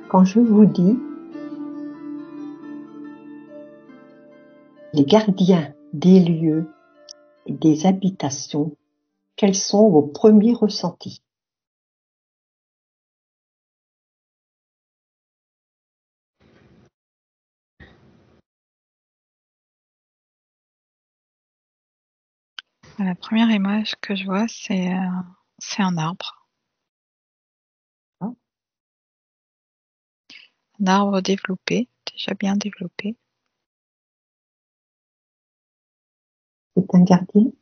Quand je vous dis les gardiens des lieux et des habitations, quels sont vos premiers ressentis? La première image que je vois, c'est un arbre. Hein? Un arbre développé, déjà bien développé. C'est un gardien?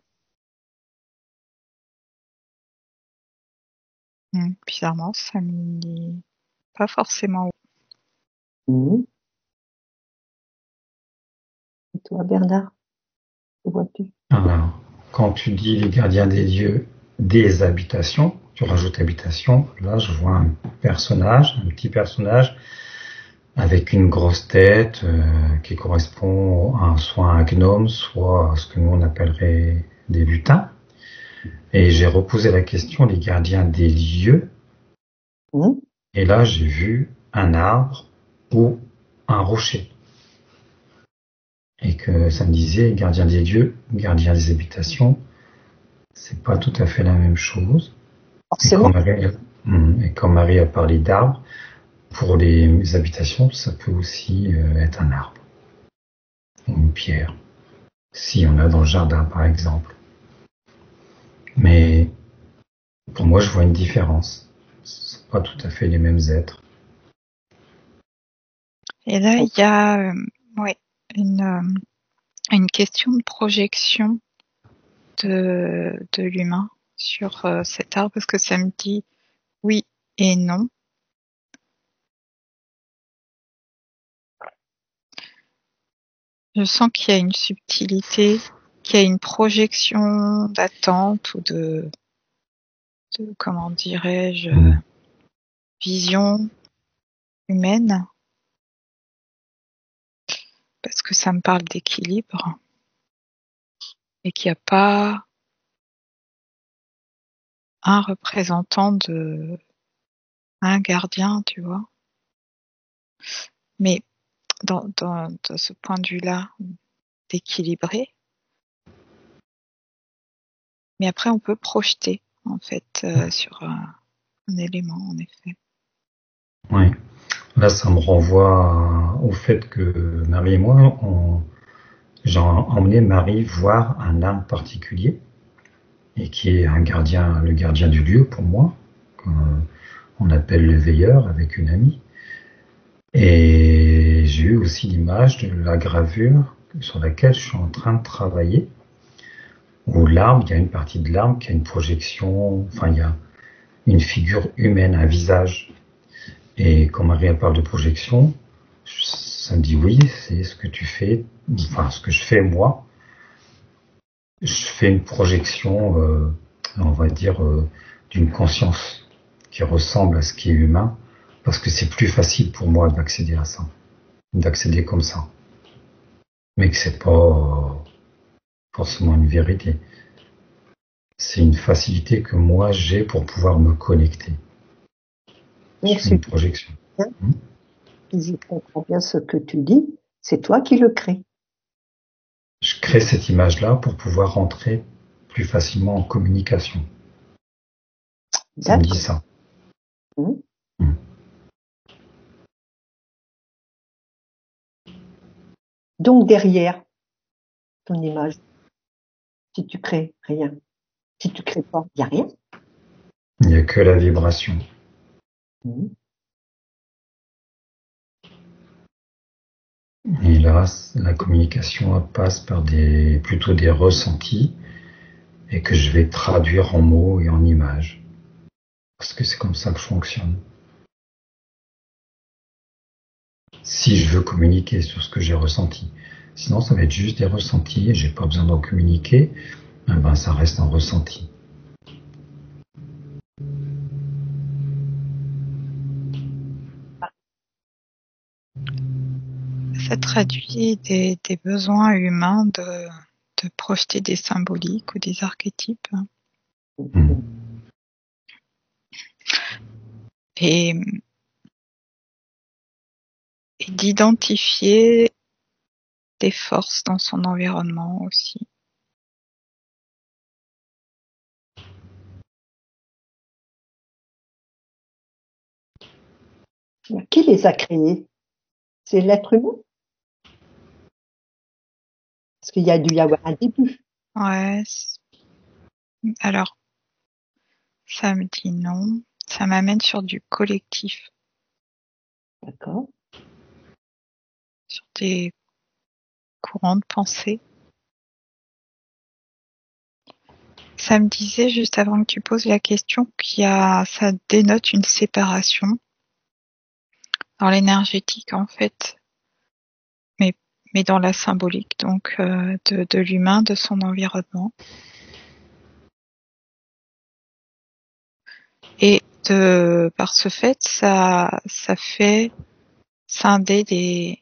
Bizarrement, ça me dit pas forcément Mmh. Et toi, Bernard, que vois-tu? Alors, quand tu dis les gardiens des lieux, des habitations, tu rajoutes habitation, là je vois un petit personnage avec une grosse tête qui correspond à soit un gnome, soit à ce que nous on appellerait des lutins. Et j'ai reposé la question, les gardiens des lieux, Mmh. et là j'ai vu un arbre ou un rocher. Et que ça me disait gardien des lieux, gardien des habitations, c'est pas tout à fait la même chose. Et quand Forcément. Marie a parlé d'arbres, pour les habitations, ça peut aussi être un arbre ou une pierre, si on a dans le jardin par exemple. Mais pour moi, je vois une différence. Ce sont pas tout à fait les mêmes êtres. Et là, il y a une question de projection de l'humain sur cet arbre, parce que ça me dit oui et non. Je sens qu'il y a une subtilité, qu'il y a une projection d'attente ou de comment dirais-je, vision humaine, parce que ça me parle d'équilibre et qu'il n'y a pas un représentant un gardien, tu vois. Mais dans ce point de vue-là, d'équilibrer, mais après on peut projeter en fait sur un élément, en effet. Oui. Là, ça me renvoie au fait que Marie et moi, j'ai emmené Marie voir un arbre particulier et qui est le gardien du lieu pour moi, qu'on appelle le veilleur avec une amie. Et j'ai eu aussi l'image de la gravure sur laquelle je suis en train de travailler, où l'arbre, il y a une partie de l'arbre qui a une projection, enfin il y a une figure humaine, un visage. Et quand Marie parle de projection, ça me dit oui, c'est ce que tu fais, enfin ce que je fais moi. Je fais une projection, on va dire, d'une conscience qui ressemble à ce qui est humain, parce que c'est plus facile pour moi d'accéder à ça, d'accéder comme ça. Mais que c'est pas forcément une vérité. C'est une facilité que moi j'ai pour pouvoir me connecter. Je fais une projection. Si je comprends bien ce que tu dis, c'est toi qui le crée. Je crée cette image-là pour pouvoir rentrer plus facilement en communication. Ça me dit ça. Mmh. Donc derrière ton image, si tu crées rien, si tu crées pas, il n'y a rien. Il n'y a que la vibration. Mmh. Et là, la communication passe par plutôt des ressentis et que je vais traduire en mots et en images. Parce que c'est comme ça que je fonctionne. Si je veux communiquer sur ce que j'ai ressenti. Sinon, ça va être juste des ressentis et j'ai pas besoin d'en communiquer. Ben, ça reste un ressenti. Ça traduit des besoins humains de projeter des symboliques ou des archétypes. Et et d'identifier des forces dans son environnement aussi. Qui les a créés? C'est l'être humain? Parce qu'il y a dû y avoir un début. Ouais. Alors, ça me dit non. Ça m'amène sur du collectif, D'accord. sur des courants de pensée. Ça me disait juste avant que tu poses la question ça dénote une séparation dans l'énergétique en fait, mais dans la symbolique donc de l'humain, de son environnement, et par ce fait ça fait scinder des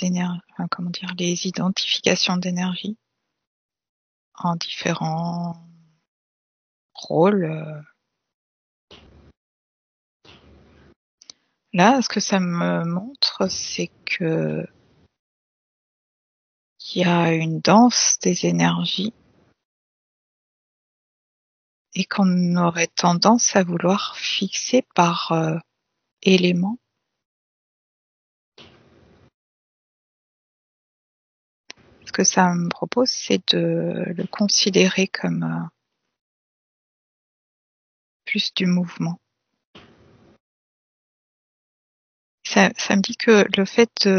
énergies, enfin, comment dire, les identifications d'énergie en différents rôles. Là, ce que ça me montre, c'est que il y a une danse des énergies et qu'on aurait tendance à vouloir fixer par éléments. Ce que ça me propose, c'est de le considérer comme plus du mouvement. Ça me dit que le fait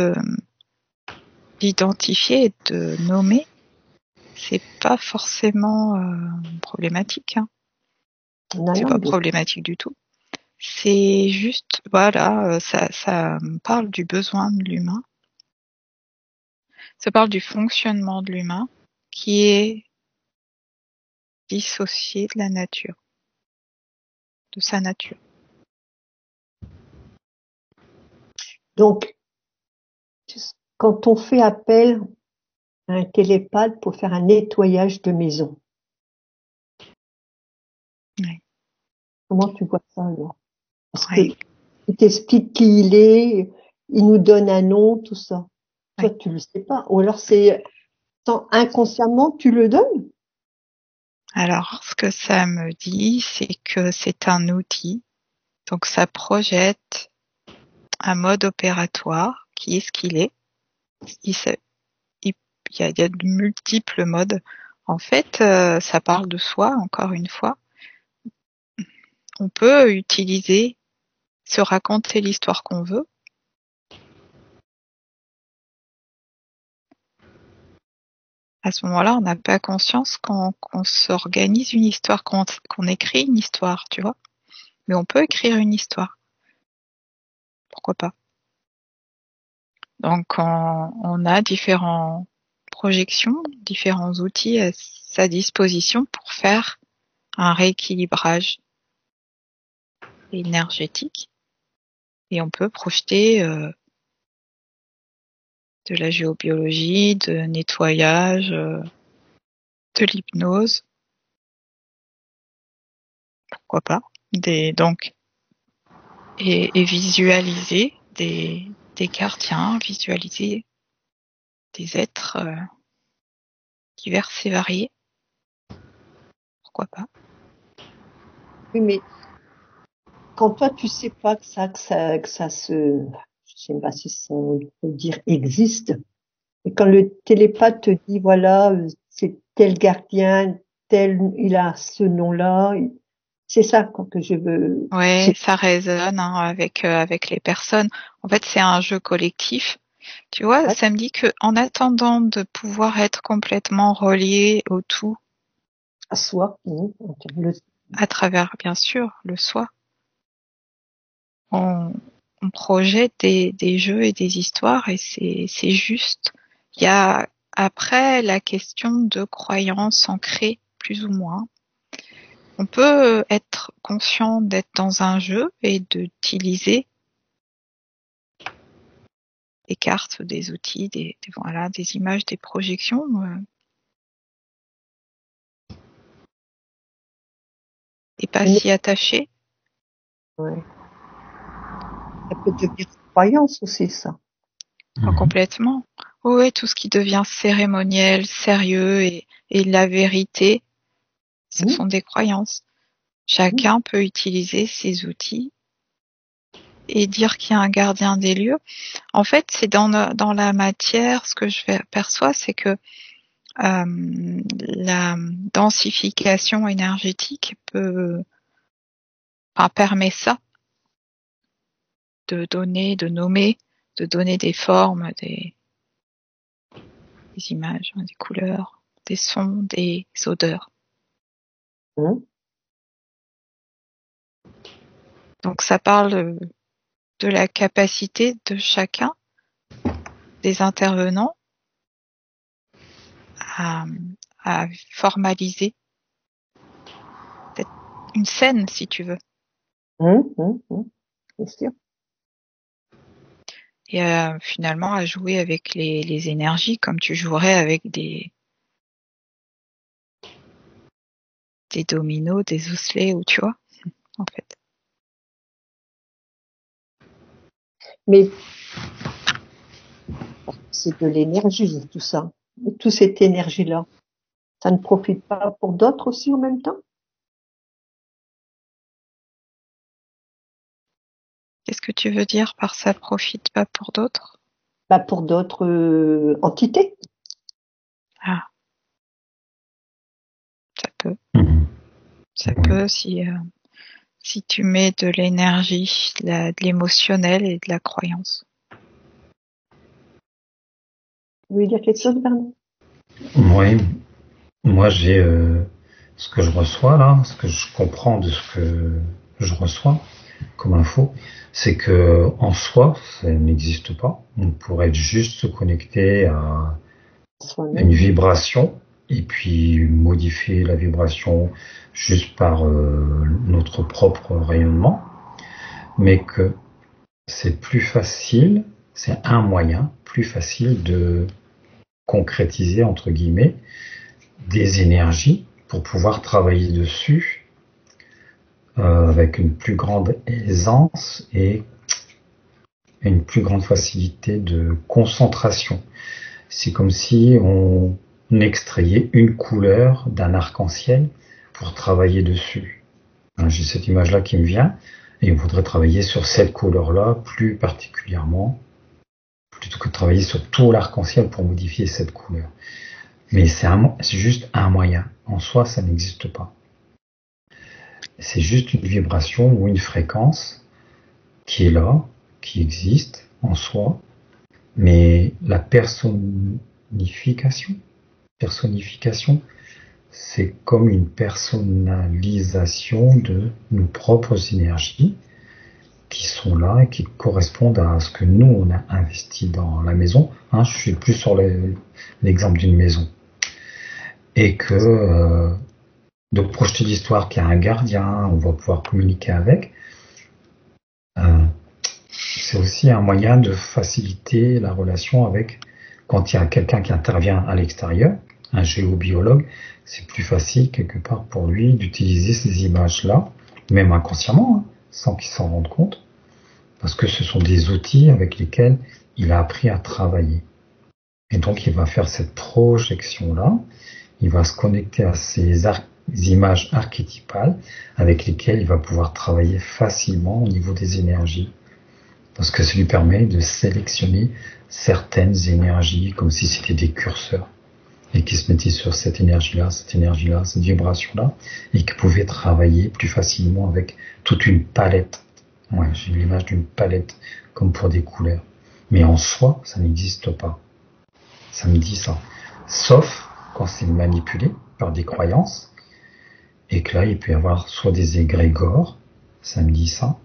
d'identifier et de nommer, c'est pas forcément problématique. Hein. C'est pas problématique du tout. C'est juste, voilà, ça me parle du besoin de l'humain. Ça parle du fonctionnement de l'humain qui est dissocié de la nature, de sa nature. Donc, quand on fait appel à un télépathe pour faire un nettoyage de maison, Oui. comment tu vois ça alors? Parce Oui. qu'il t'explique qui il est, il nous donne un nom, tout ça. Toi, Oui. tu le sais pas. Ou alors c'est inconsciemment, tu le donnes. Alors, ce que ça me dit, c'est que c'est un outil. Donc, ça projette un mode opératoire qui est ce qu'il est. Il y a de multiples modes. En fait, ça parle de soi, encore une fois. On peut se raconter l'histoire qu'on veut. À ce moment-là, on n'a pas conscience qu'on s'organise une histoire, qu'on écrit une histoire, tu vois. Mais on peut écrire une histoire. Pourquoi pas? Donc, on a différentes projections, différents outils à sa disposition pour faire un rééquilibrage énergétique. Et on peut projeter de la géobiologie, de nettoyage, de l'hypnose. Pourquoi pas? Donc, et visualiser des gardiens, visualiser des êtres divers et variés. Pourquoi pas? Oui, mais quand toi, tu sais pas que ça je sais pas si on peut dire existe. Et quand le télépathe te dit, voilà, c'est tel gardien, il a ce nom-là, c'est ça quoi, que je veux. Ouais, ça résonne hein, avec les personnes. En fait, c'est un jeu collectif. Tu vois, ça me dit que en attendant de pouvoir être complètement relié au tout, à soi, à travers bien sûr le soi, on projette des jeux et des histoires et c'est juste. Il y a après la question de croyances ancrées plus ou moins. On peut être conscient d'être dans un jeu et d'utiliser des cartes, des outils, voilà, des images, des projections. Et pas s'y attacher. Ouais. Ça peut devenir croyance aussi, ça. Complètement. Oui, tout ce qui devient cérémoniel, sérieux et la vérité, ce sont des croyances. Chacun peut utiliser ces outils et dire qu'il y a un gardien des lieux. En fait, c'est dans la matière, ce que je perçois, c'est que la densification énergétique permet ça, de nommer, de donner des formes, des images, des couleurs, des sons, des odeurs. Donc ça parle de la capacité de chacun des intervenants à formaliser une scène, si tu veux. Bien sûr. Et finalement à jouer avec les énergies comme tu jouerais avec des dominos, des osselets, ou tu vois, en fait. Mais c'est de l'énergie, tout ça. Et toute cette énergie-là, ça ne profite pas pour d'autres aussi en même temps? Qu'est-ce que tu veux dire par ça profite pas pour d'autres? Pour d'autres entités. Ah. Ça peut. Ça peut si tu mets de l'énergie, de l'émotionnel et de la croyance. Vous voulez dire quelque chose, Bernard? Oui. Moi, j'ai ce que je reçois là, ce que je comprends de ce que je reçois comme info, c'est que en soi, ça n'existe pas. On pourrait juste se connecter à une vibration et puis modifier la vibration juste par notre propre rayonnement, mais que c'est plus facile, c'est un moyen plus facile de concrétiser entre guillemets des énergies pour pouvoir travailler dessus avec une plus grande aisance et une plus grande facilité de concentration. C'est comme si on extrayait une couleur d'un arc-en-ciel pour travailler dessus. J'ai cette image-là qui me vient et on voudrait travailler sur cette couleur-là plus particulièrement, plutôt que de travailler sur tout l'arc-en-ciel pour modifier cette couleur. Mais c'est juste un moyen. En soi, ça n'existe pas. C'est juste une vibration ou une fréquence qui est là, qui existe en soi, mais la personnification, c'est comme une personnalisation de nos propres énergies qui sont là et qui correspondent à ce que nous, on a investi dans la maison. Je suis plus sur l'exemple d'une maison. Et que de projeter l'histoire qu'il y a un gardien, on va pouvoir communiquer avec, c'est aussi un moyen de faciliter la relation avec, quand il y a quelqu'un qui intervient à l'extérieur, un géobiologue, c'est plus facile quelque part pour lui d'utiliser ces images-là, même inconsciemment, sans qu'il s'en rende compte, parce que ce sont des outils avec lesquels il a appris à travailler. Et donc il va faire cette projection-là, il va se connecter à ces images archétypales avec lesquelles il va pouvoir travailler facilement au niveau des énergies. Parce que ça lui permet de sélectionner certaines énergies comme si c'était des curseurs et qui se mettaient sur cette énergie-là, cette vibration-là et qui pouvaient travailler plus facilement avec toute une palette. Ouais, j'ai l'image d'une palette comme pour des couleurs. Mais en soi, ça n'existe pas. Ça me dit ça. Sauf quand c'est manipulé par des croyances et que là, il peut y avoir soit des égrégores, ça me dit ça,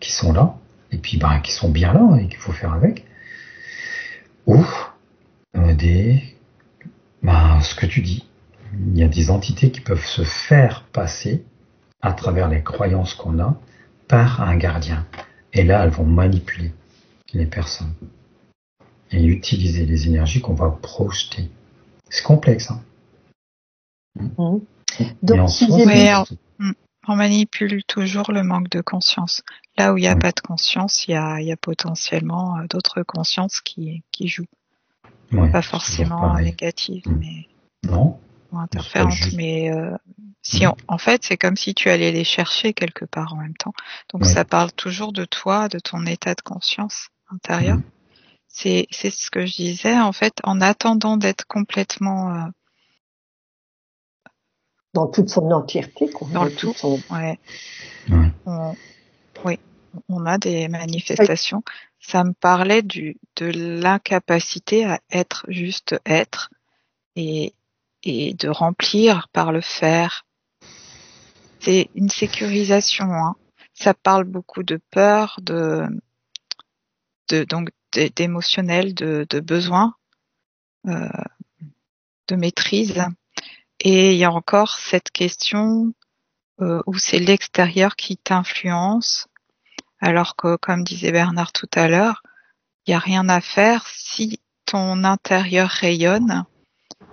qui sont là, et puis qui sont bien là et qu'il faut faire avec, ou ce que tu dis, il y a des entités qui peuvent se faire passer à travers les croyances qu'on a par un gardien, et là elles vont manipuler les personnes et utiliser les énergies qu'on va projeter. C'est complexe, hein. Donc, on manipule toujours le manque de conscience. Là où il n'y a pas de conscience, il y a potentiellement d'autres consciences qui jouent. Ouais, Pas c'est toujours forcément pareil. négatives, mais Non, ou c'est pas interférentes. juste. Mais en fait, c'est comme si tu allais les chercher quelque part en même temps. Donc Ouais. ça parle toujours de toi, de ton état de conscience intérieur. C'est ce que je disais, en fait, en attendant d'être complètement Dans toute son entièreté, quoi. dans le tout. Ouais. On a des manifestations. Ça me parlait de l'incapacité à être juste être et de remplir par le faire. C'est une sécurisation, hein. Ça parle beaucoup de peur, donc d'émotionnel, de besoin, de maîtrise. Et il y a encore cette question où c'est l'extérieur qui t'influence, alors que, comme disait Bernard tout à l'heure, il n'y a rien à faire si ton intérieur rayonne,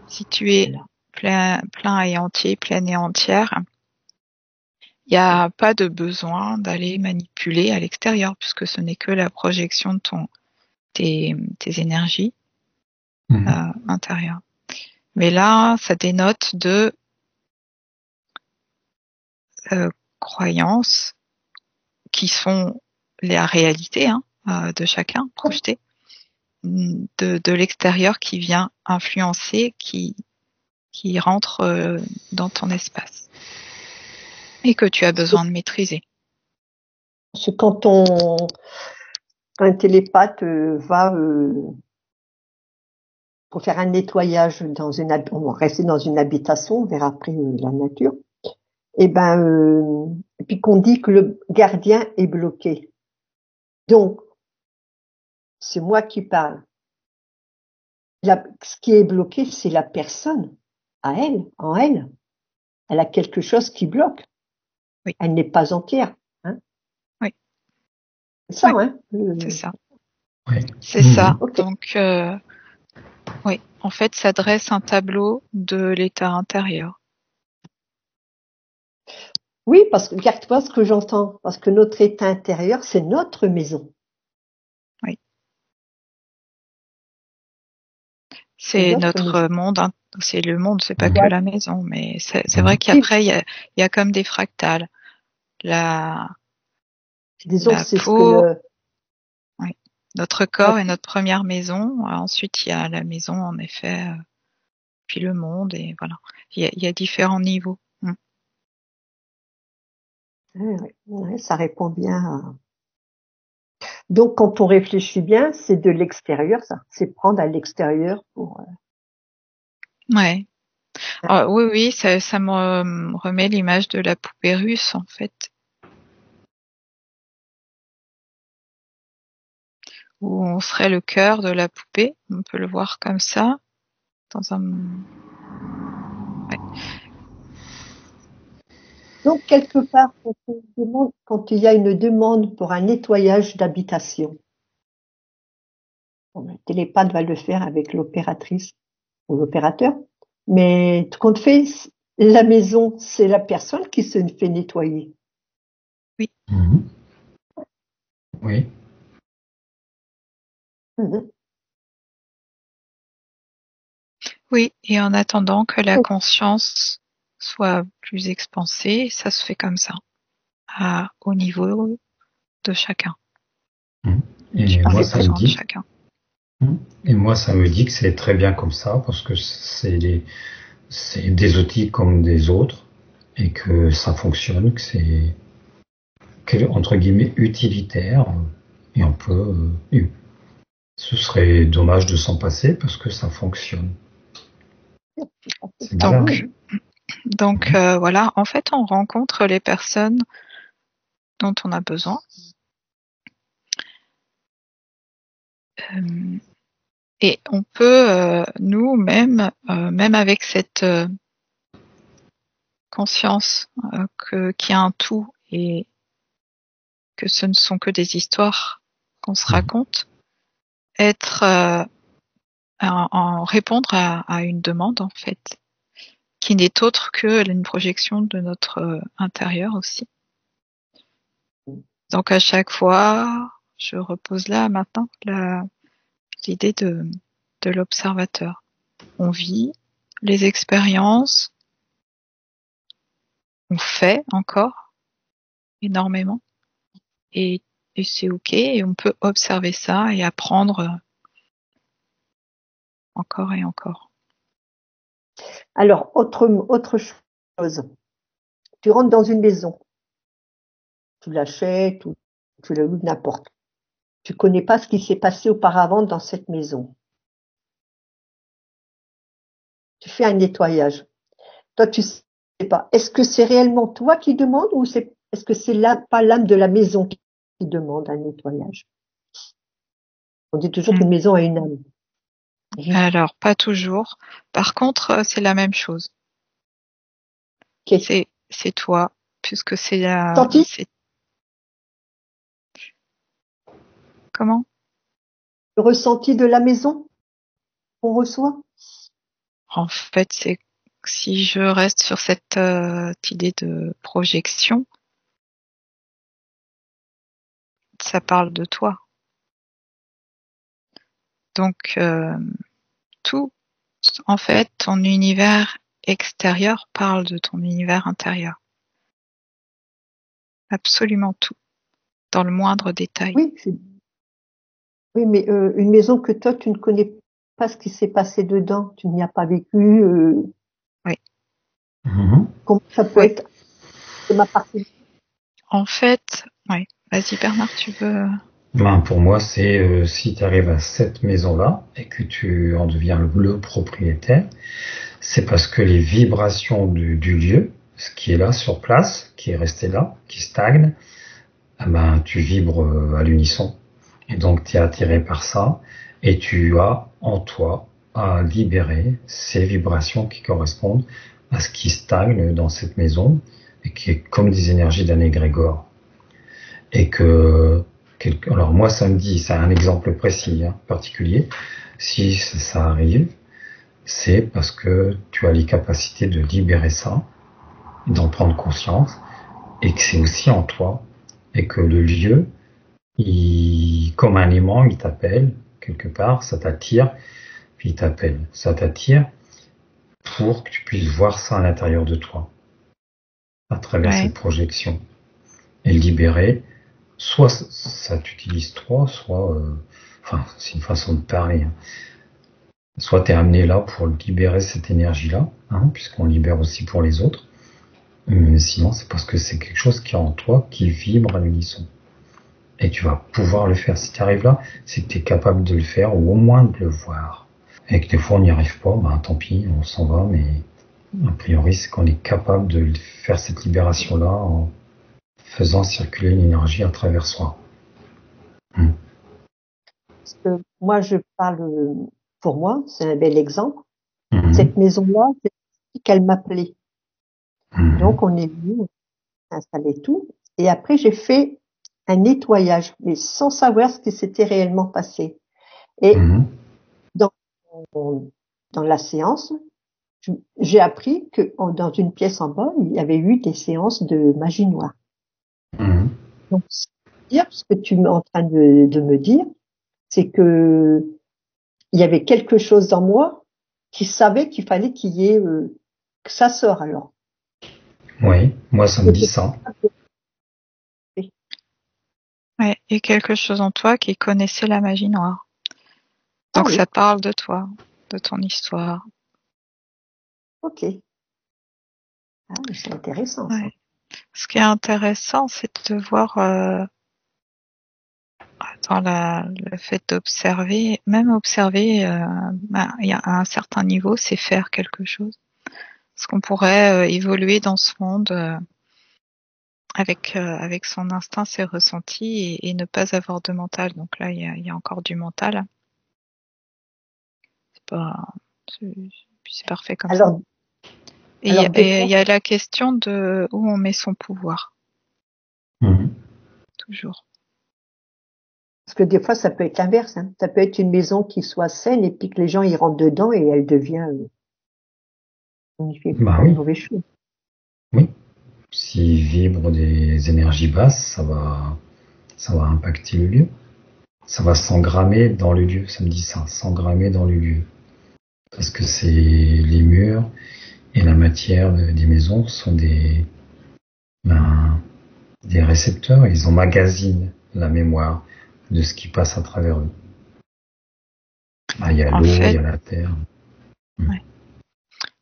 si tu es plein et entier, pleine et entière. Il n'y a pas de besoin d'aller manipuler à l'extérieur, puisque ce n'est que la projection de tes énergies intérieures. Mais là, ça dénote de croyances qui sont la réalité de chacun, projetée, de l'extérieur qui vient influencer, qui rentre dans ton espace et que tu as besoin de maîtriser. Parce que quand un télépathe va pour faire un nettoyage on va rester dans une habitation, on verra après la nature, et puis qu'on dit que le gardien est bloqué. Donc, c'est moi qui parle. Ce qui est bloqué, c'est la personne, en elle. Elle a quelque chose qui bloque. Oui. Elle n'est pas entière. Hein. Oui. C'est ça, oui. hein. C'est ça. Oui. C'est ça. Okay. Donc, oui. En fait, ça dresse un tableau de l'état intérieur. Oui, parce que regarde-toi ce que j'entends. Parce que notre état intérieur, c'est notre maison. Oui. C'est notre monde. C'est le monde, c'est pas que la maison, mais c'est vrai qu'après il y a comme des fractales. Disons, la c'est peau, ce que oui. Notre corps est notre première maison. Ensuite, il y a la maison, en effet, puis le monde, et voilà. Il y a différents niveaux. Ouais, ça répond bien à... Donc, quand on réfléchit bien, c'est de l'extérieur, ça. C'est prendre à l'extérieur pour... Ouais. Oui, ça me remet l'image de la poupée russe, en fait. Où on serait le cœur de la poupée. On peut le voir comme ça. Ouais. Donc, quelque part, quand il y a une demande pour un nettoyage d'habitation, le télépathe va le faire avec l'opératrice ou l'opérateur, mais tout compte fait, la maison, c'est la personne qui se fait nettoyer. Oui. Oui. Oui, et en attendant que la conscience soit plus expansée, ça se fait comme ça, au niveau de chacun. Et moi, ça me dit. Chacun. Et moi, ça me dit que c'est très bien comme ça, parce que c'est des outils comme des autres, et que ça fonctionne, que c'est entre guillemets utilitaire, et on peut. Ce serait dommage de s'en passer parce que ça fonctionne. C'est bizarre. Donc voilà, en fait, on rencontre les personnes dont on a besoin. Et on peut, nous-mêmes, même avec cette conscience qu'il y a un tout et que ce ne sont que des histoires qu'on se raconte, répondre à une demande, en fait, qui n'est autre que une projection de notre intérieur aussi. Donc à chaque fois, je repose là maintenant l'idée de l'observateur. On vit les expériences, on fait encore énormément, et c'est ok, et on peut observer ça et apprendre encore et encore. Alors, autre chose. Tu rentres dans une maison. Tu l'achètes ou tu la loues, n'importe. Tu connais pas ce qui s'est passé auparavant dans cette maison. Tu fais un nettoyage. Toi, tu sais pas. Est-ce que c'est réellement toi qui demande ou est-ce que c'est pas l'âme de la maison qui demande un nettoyage? On dit toujours qu'une maison a une âme. Alors, pas toujours. Par contre, c'est la même chose. Okay. C'est toi, puisque c'est Comment? Le ressenti de la maison qu'on reçoit? En fait, c'est si je reste sur cette idée de projection, ça parle de toi. Donc, tout, en fait, ton univers extérieur parle de ton univers intérieur. Absolument tout, dans le moindre détail. Oui, mais une maison que toi, tu ne connais pas ce qui s'est passé dedans, tu n'y as pas vécu. Oui. Comment ça peut être de ma partie? En fait, oui. Vas-y Bernard, tu veux... Pour moi, c'est si tu arrives à cette maison-là et que tu en deviens le propriétaire, c'est parce que les vibrations du lieu, ce qui est là sur place, qui est resté là, qui stagne, tu vibres à l'unisson. Et donc tu es attiré par ça et tu as en toi à libérer ces vibrations qui correspondent à ce qui stagne dans cette maison et qui est comme des énergies d'un égrégore. Et alors moi samedi, c'est un exemple précis, particulier, si ça arrive, c'est parce que tu as les capacités de libérer ça, d'en prendre conscience, et que c'est aussi en toi, et que le lieu, comme un aimant, il t'appelle quelque part, ça t'attire, puis il t'appelle, ça t'attire pour que tu puisses voir ça à l'intérieur de toi, à travers cette projection, et libérer. Soit ça t'utilise toi, soit, c'est une façon de parler. Soit tu es amené là pour libérer cette énergie-là, puisqu'on libère aussi pour les autres. Mais sinon, c'est parce que c'est quelque chose qui est en toi, qui vibre à l'unisson. Et tu vas pouvoir le faire. Si tu arrives là, c'est que tu es capable de le faire, ou au moins de le voir. Et que des fois on n'y arrive pas, tant pis, on s'en va, mais a priori, c'est qu'on est capable de faire cette libération-là en faisant circuler une énergie à travers soi. Parce que moi, je parle pour moi, c'est un bel exemple. Cette maison-là, c'est qu'elle m'appelait. Donc, on est venu, on a installé tout. Et après, j'ai fait un nettoyage, mais sans savoir ce qui s'était réellement passé. Et dans la séance, j'ai appris que dans une pièce en bas, il y avait eu des séances de magie noire. Donc, ce que tu es en train de me dire, c'est que il y avait quelque chose dans moi qui savait qu'il fallait qu'il y ait que ça sort alors. Oui, moi ça me dit ça. Ouais, et quelque chose en toi qui connaissait la magie noire. Donc ça parle de toi, de ton histoire. Ok. Ah, c'est intéressant ça. Ce qui est intéressant, c'est de voir dans le fait d'observer, même observer, il y a à un certain niveau, c'est faire quelque chose. Parce qu'on pourrait évoluer dans ce monde avec son instinct, ses ressentis et ne pas avoir de mental. Donc là, il y a encore du mental. C'est parfait comme ça. Et il y a la question de où on met son pouvoir. Toujours. Parce que des fois, ça peut être l'inverse. Ça peut être une maison qui soit saine et puis que les gens y rentrent dedans et elle devient On y fait Bah pas de oui, mauvaises choses. oui. S'il vibre des énergies basses, ça va impacter le lieu. Ça va s'engrammer dans le lieu, ça me dit ça, s'engrammer dans le lieu. Parce que c'est les murs et la matière des maisons sont ben, des récepteurs, ils emmagasinent la mémoire de ce qui passe à travers eux. Ah, il y a En l'eau, il y fait, a la terre. ouais.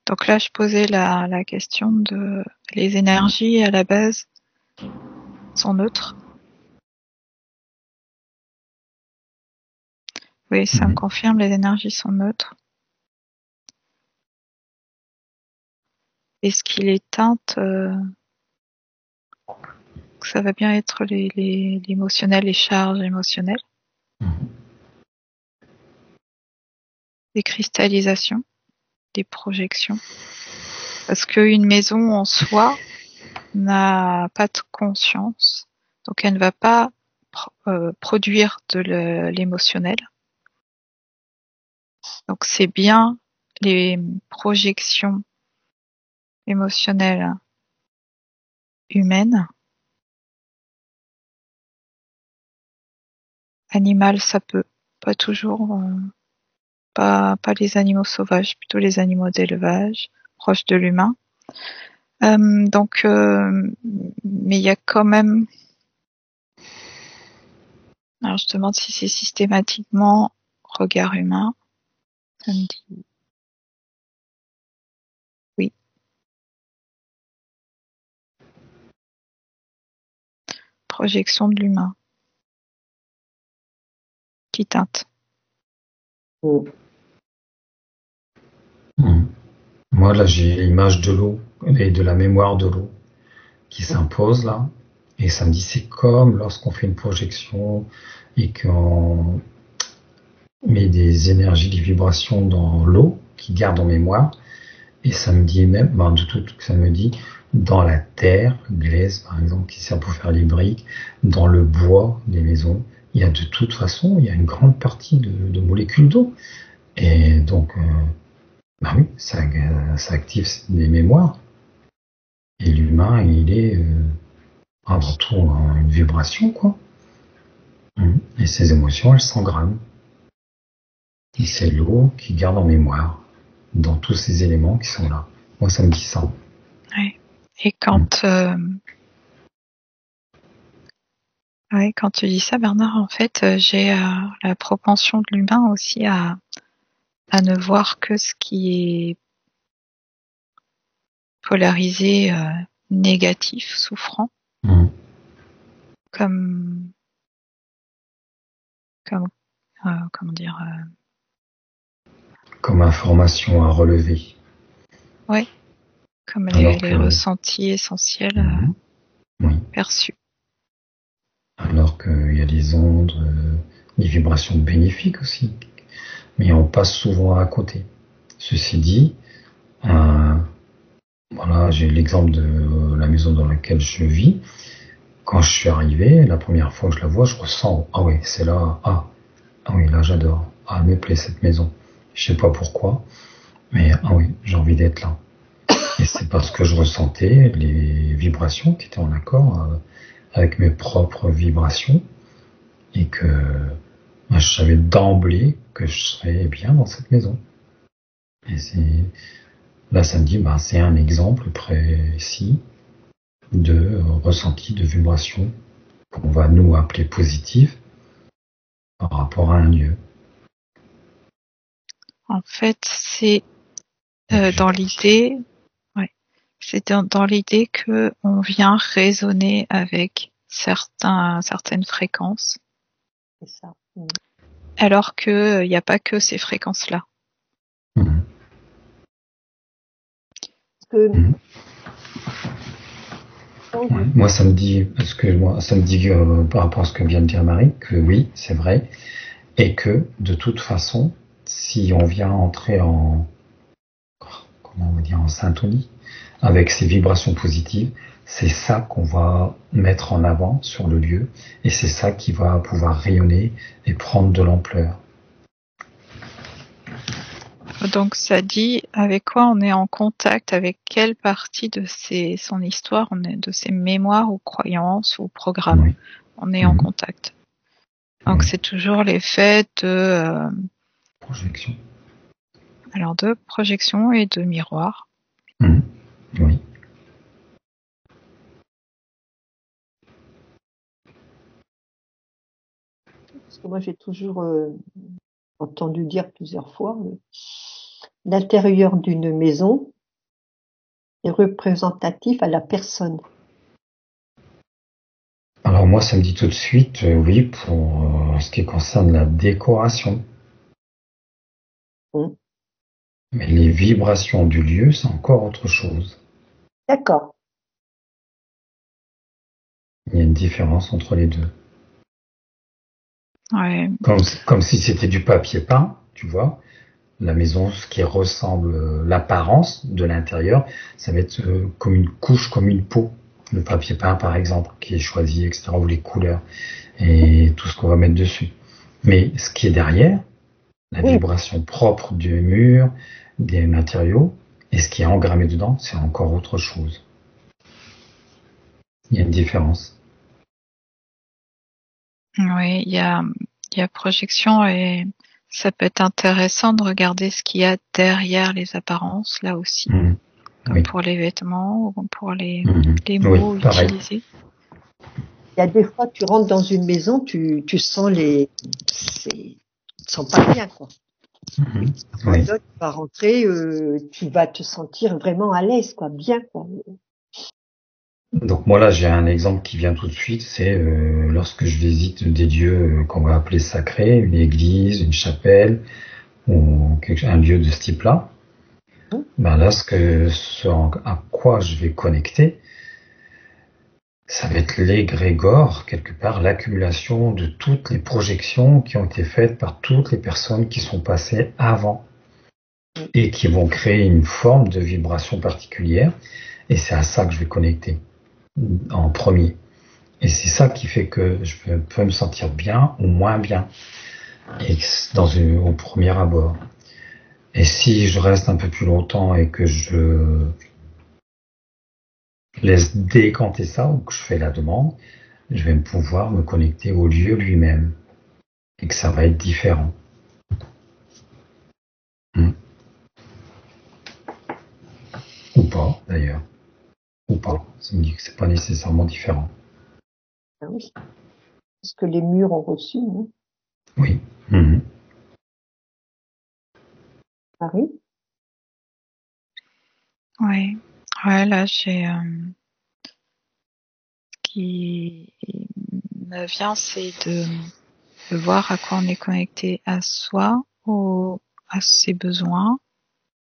Donc là, je posais la question de les énergies à la base sont neutres. Oui, ça me confirme, les énergies sont neutres. Est-ce qu'il est teinte que ça va bien être l'émotionnel, les charges émotionnelles, des cristallisations, des projections. Parce qu'une maison en soi n'a pas de conscience, donc elle ne va pas produire de l'émotionnel. Donc c'est bien les projections émotionnelles humaines. Animal, ça peut, pas toujours, pas les animaux sauvages, plutôt les animaux d'élevage, proches de l'humain. Donc, mais il y a quand même. Alors je demande si c'est systématiquement regard humain. Ça me dit oui. Projection de l'humain. Qui teinte. Moi, là, j'ai l'image de l'eau et de la mémoire de l'eau qui s'impose là. Et ça me dit, c'est comme lorsqu'on fait une projection et qu'on met des énergies, des vibrations dans l'eau qui garde en mémoire. Et ça me dit même, ça me dit, dans la terre, le glaise par exemple, qui sert pour faire les briques, dans le bois des maisons, il y a de toute façon, il y a une grande partie de molécules d'eau. Et donc, bah oui, ça active des mémoires. Et l'humain, il est avant tout une vibration, quoi. Et ses émotions, elles s'engramment. Et c'est l'eau qui garde en mémoire dans tous ces éléments qui sont là. Moi, ça me dit ça. Ouais. Et quand tu dis ça, Bernard, en fait, j'ai la propension de l'humain aussi à ne voir que ce qui est polarisé, négatif, souffrant, comme comment dire, comme information à relever. ouais, comme les ressentis essentiels oui. perçus. Alors qu'il y a des ondes, des vibrations bénéfiques aussi, mais on passe souvent à côté. Ceci dit, voilà, j'ai l'exemple de la maison dans laquelle je vis. Quand je suis arrivé, la première fois que je la vois, je ressens, ah oui, c'est là, ah oui, là j'adore, ah, elle me plaît cette maison. Je sais pas pourquoi, mais ah oui, j'ai envie d'être là. Et c'est parce que je ressentais les vibrations qui étaient en accord avec mes propres vibrations et que je savais d'emblée que je serais bien dans cette maison. Et là, ça me dit, c'est un exemple précis de ressenti de vibration qu'on va nous appeler positive par rapport à un lieu. En fait, c'est dans l'idée, c'est dans l'idée que on vient résonner avec certaines fréquences. C'est ça. Alors que il n'y a pas que ces fréquences-là. Moi, ça me dit, par rapport à ce que vient de dire Marie, que oui, c'est vrai, et que de toute façon, si on vient entrer en syntonie avec ces vibrations positives, c'est ça qu'on va mettre en avant sur le lieu, et c'est ça qui va pouvoir rayonner et prendre de l'ampleur. Donc ça dit avec quoi on est en contact, avec quelle partie de son histoire, de ses mémoires ou croyances ou programmes, Oui. on est en contact. Donc Oui. c'est toujours l'effet de Projection. alors de projection et de miroir. Oui. Parce que moi, j'ai toujours entendu dire plusieurs fois, l'intérieur d'une maison est représentatif à la personne. Alors moi, ça me dit tout de suite, oui, pour ce qui concerne la décoration. Hum. Mais les vibrations du lieu, c'est encore autre chose. D'accord. Il y a une différence entre les deux. Ouais. Comme si c'était du papier peint, tu vois. La maison, ce qui ressemble, l'apparence de l'intérieur, ça va être comme une couche, comme une peau. Le papier peint, par exemple, qui est choisi, etc., ou les couleurs, et tout ce qu'on va mettre dessus. Mais ce qui est derrière, la Oui. vibration propre du mur, des matériaux, et ce qui est engrammé dedans, c'est encore autre chose. Il y a une différence. Oui, il y a projection et ça peut être intéressant de regarder ce qu'il y a derrière les apparences, là aussi, comme Oui. pour les vêtements ou pour les Oui, mots pareil. utilisés. Il y a des fois, tu rentres dans une maison, tu sens tu te sens pas bien, quoi. Oui. Là, tu vas rentrer, tu vas te sentir vraiment à l'aise, quoi, bien, quoi. Donc moi là j'ai un exemple qui vient tout de suite, c'est lorsque je visite des lieux qu'on va appeler sacrés, une église, une chapelle ou un lieu de ce type-là. Ben là à quoi je vais connecter, ça va être l'égrégore, quelque part, l'accumulation de toutes les projections qui ont été faites par toutes les personnes qui sont passées avant et qui vont créer une forme de vibration particulière. Et c'est à ça que je vais connecter en premier. Et c'est ça qui fait que je peux me sentir bien ou moins bien et au premier abord. Et si je reste un peu plus longtemps et que je laisse décanter ça ou que je fais la demande, je vais pouvoir me connecter au lieu lui-même et que ça va être différent. Ou pas, d'ailleurs. Ou pas. Ça me dit que c'est pas nécessairement différent. Ah oui. Ce que les murs ont reçu, hein. Oui. Paris. Oui. Ouais, là, j'ai ce qui me vient, c'est de voir à quoi on est connecté, à soi, à ses besoins,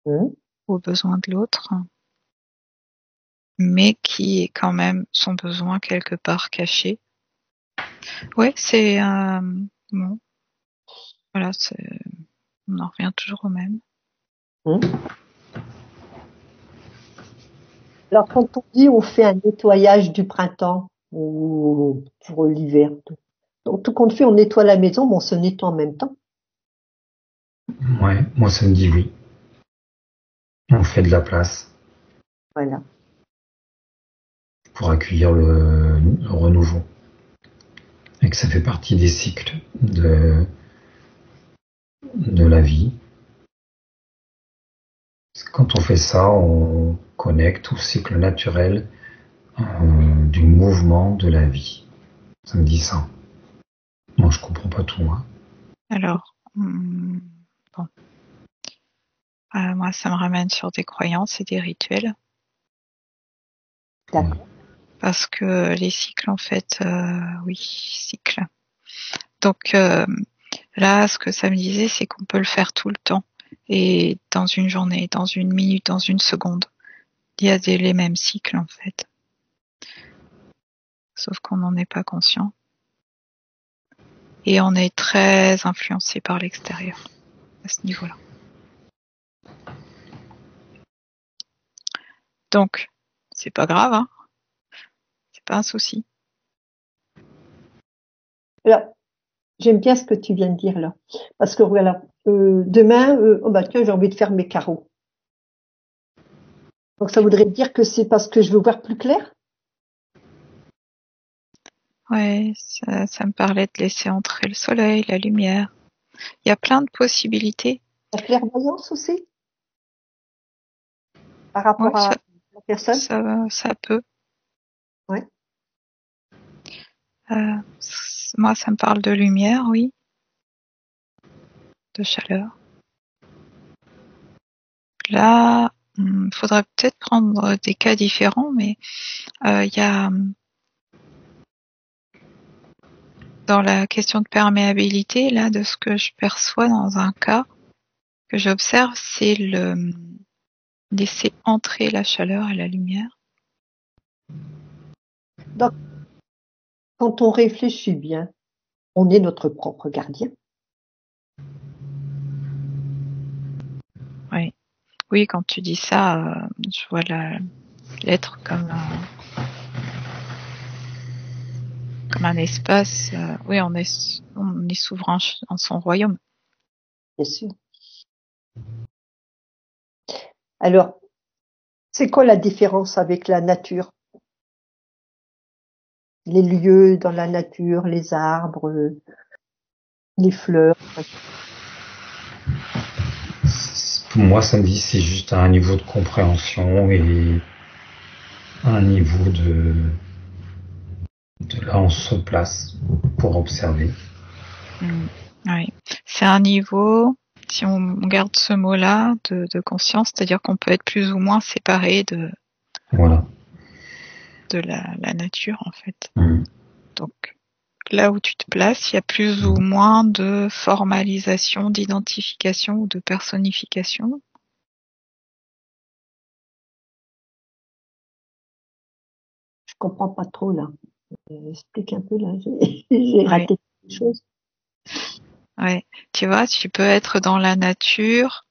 aux besoins de l'autre, mais qui est quand même son besoin quelque part caché. Ouais, c'est bon. Voilà, on en revient toujours au même. Alors, quand on dit on fait un nettoyage du printemps ou pour l'hiver, donc tout compte fait, on nettoie la maison, mais on se nettoie en même temps. Ouais, moi ça me dit oui. On fait de la place. Voilà. Pour accueillir le renouveau. Et que ça fait partie des cycles de la vie. Quand on fait ça, on connecte au cycle naturel du mouvement de la vie. Ça me dit ça. Moi, je comprends pas tout. Hein. Alors, bon. Moi, ça me ramène sur des croyances et des rituels. D'accord. Parce que les cycles, en fait, oui, cycles. Donc là, ce que ça me disait, c'est qu'on peut le faire tout le temps. Et dans une journée, dans une minute, dans une seconde. Il y a les mêmes cycles, en fait. Sauf qu'on n'en est pas conscient. Et on est très influencé par l'extérieur à ce niveau-là. Donc, c'est pas grave, hein. C'est pas un souci. Alors, J'aime bien ce que tu viens de dire là. Parce que voilà, demain, tiens, j'ai envie de faire mes carreaux. Donc ça voudrait dire que c'est parce que je veux voir plus clair? Ouais, ça me parlait de laisser entrer le soleil, la lumière. Il y a plein de possibilités. La clairvoyance aussi? Par rapport Ouais, à la personne? ça peut. Ouais. Moi, ça me parle de lumière, oui, de chaleur. Là, faudrait peut-être prendre des cas différents, mais il y a dans la question de perméabilité, là, de ce que je perçois dans un cas que j'observe, c'est le laisser entrer la chaleur et la lumière. Donc, quand on réfléchit bien, on est notre propre gardien. Oui. Oui, quand tu dis ça, je vois l'être comme un espace. Oui, on est souverain en son royaume. Bien sûr. Alors, c'est quoi la différence avec la nature? Les lieux dans la nature, les arbres, les fleurs. Pour moi, ça me dit c'est juste un niveau de compréhension et un niveau de là on se place pour observer. Oui, c'est un niveau. Si on garde ce mot-là de conscience, c'est-à-dire qu'on peut être plus ou moins séparé de Voilà. la nature en fait. Mmh. Donc là où tu te places, il y a plus ou moins de formalisation, d'identification ou de personnification. Je comprends pas trop là. Explique un peu là. J'ai raté quelque chose. Ouais. Tu vois, tu peux être dans la nature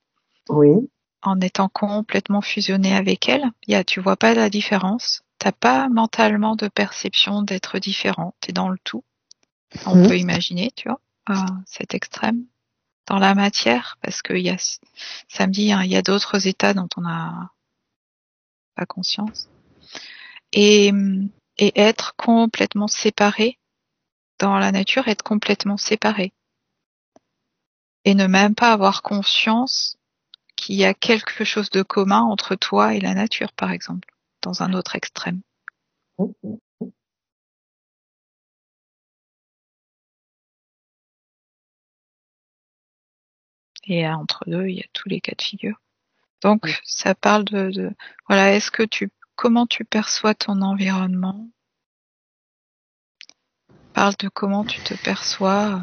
Oui. en étant complètement fusionné avec elle. Tu vois pas la différence. T'as pas mentalement de perception d'être différent. T'es dans le tout. On peut imaginer, tu vois, cet extrême. Dans la matière, parce que ça me dit, hein, il y a d'autres états dont on n'a pas conscience. Et être complètement séparé dans la nature, être complètement séparé. Et ne même pas avoir conscience qu'il y a quelque chose de commun entre toi et la nature, par exemple, dans un autre extrême. Et entre deux, il y a tous les cas de figure. Donc, ça parle voilà, comment tu perçois ton environnement? Parle de comment tu te perçois,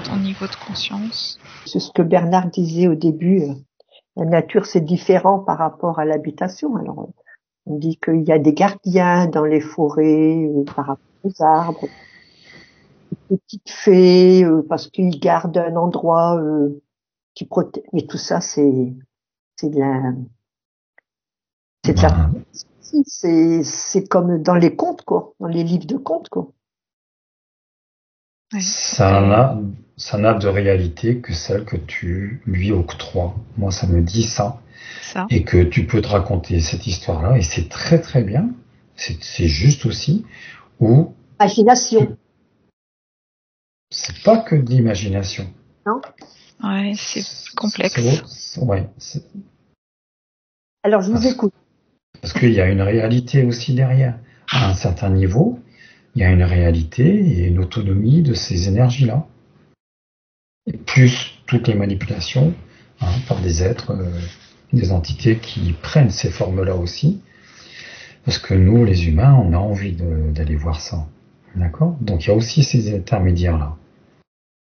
ton niveau de conscience. C'est ce que Bernard disait au début. La nature, c'est différent par rapport à l'habitation. Alors, on dit qu'il y a des gardiens dans les forêts, par rapport aux arbres, des petites fées, parce qu'ils gardent un endroit qui protège. Mais tout ça, c'est de la, c'est comme dans les contes, quoi, dans les livres de contes, quoi. Ouais, Ça n'a de réalité que celle que tu lui octroies. Moi, ça me dit ça. Et que tu peux te raconter cette histoire-là, et c'est très très bien. C'est juste aussi. Ou imagination. C'est pas que de l'imagination. Non. Ouais, c'est complexe. Ouais. Alors, je vous écoute. Parce qu'il y a une réalité aussi derrière. À un certain niveau, il y a une réalité et une autonomie de ces énergies-là. Et plus toutes les manipulations par des êtres, des entités qui prennent ces formes-là aussi. Parce que nous, les humains, on a envie d'aller voir ça. D'accord ? Donc il y a aussi ces intermédiaires-là.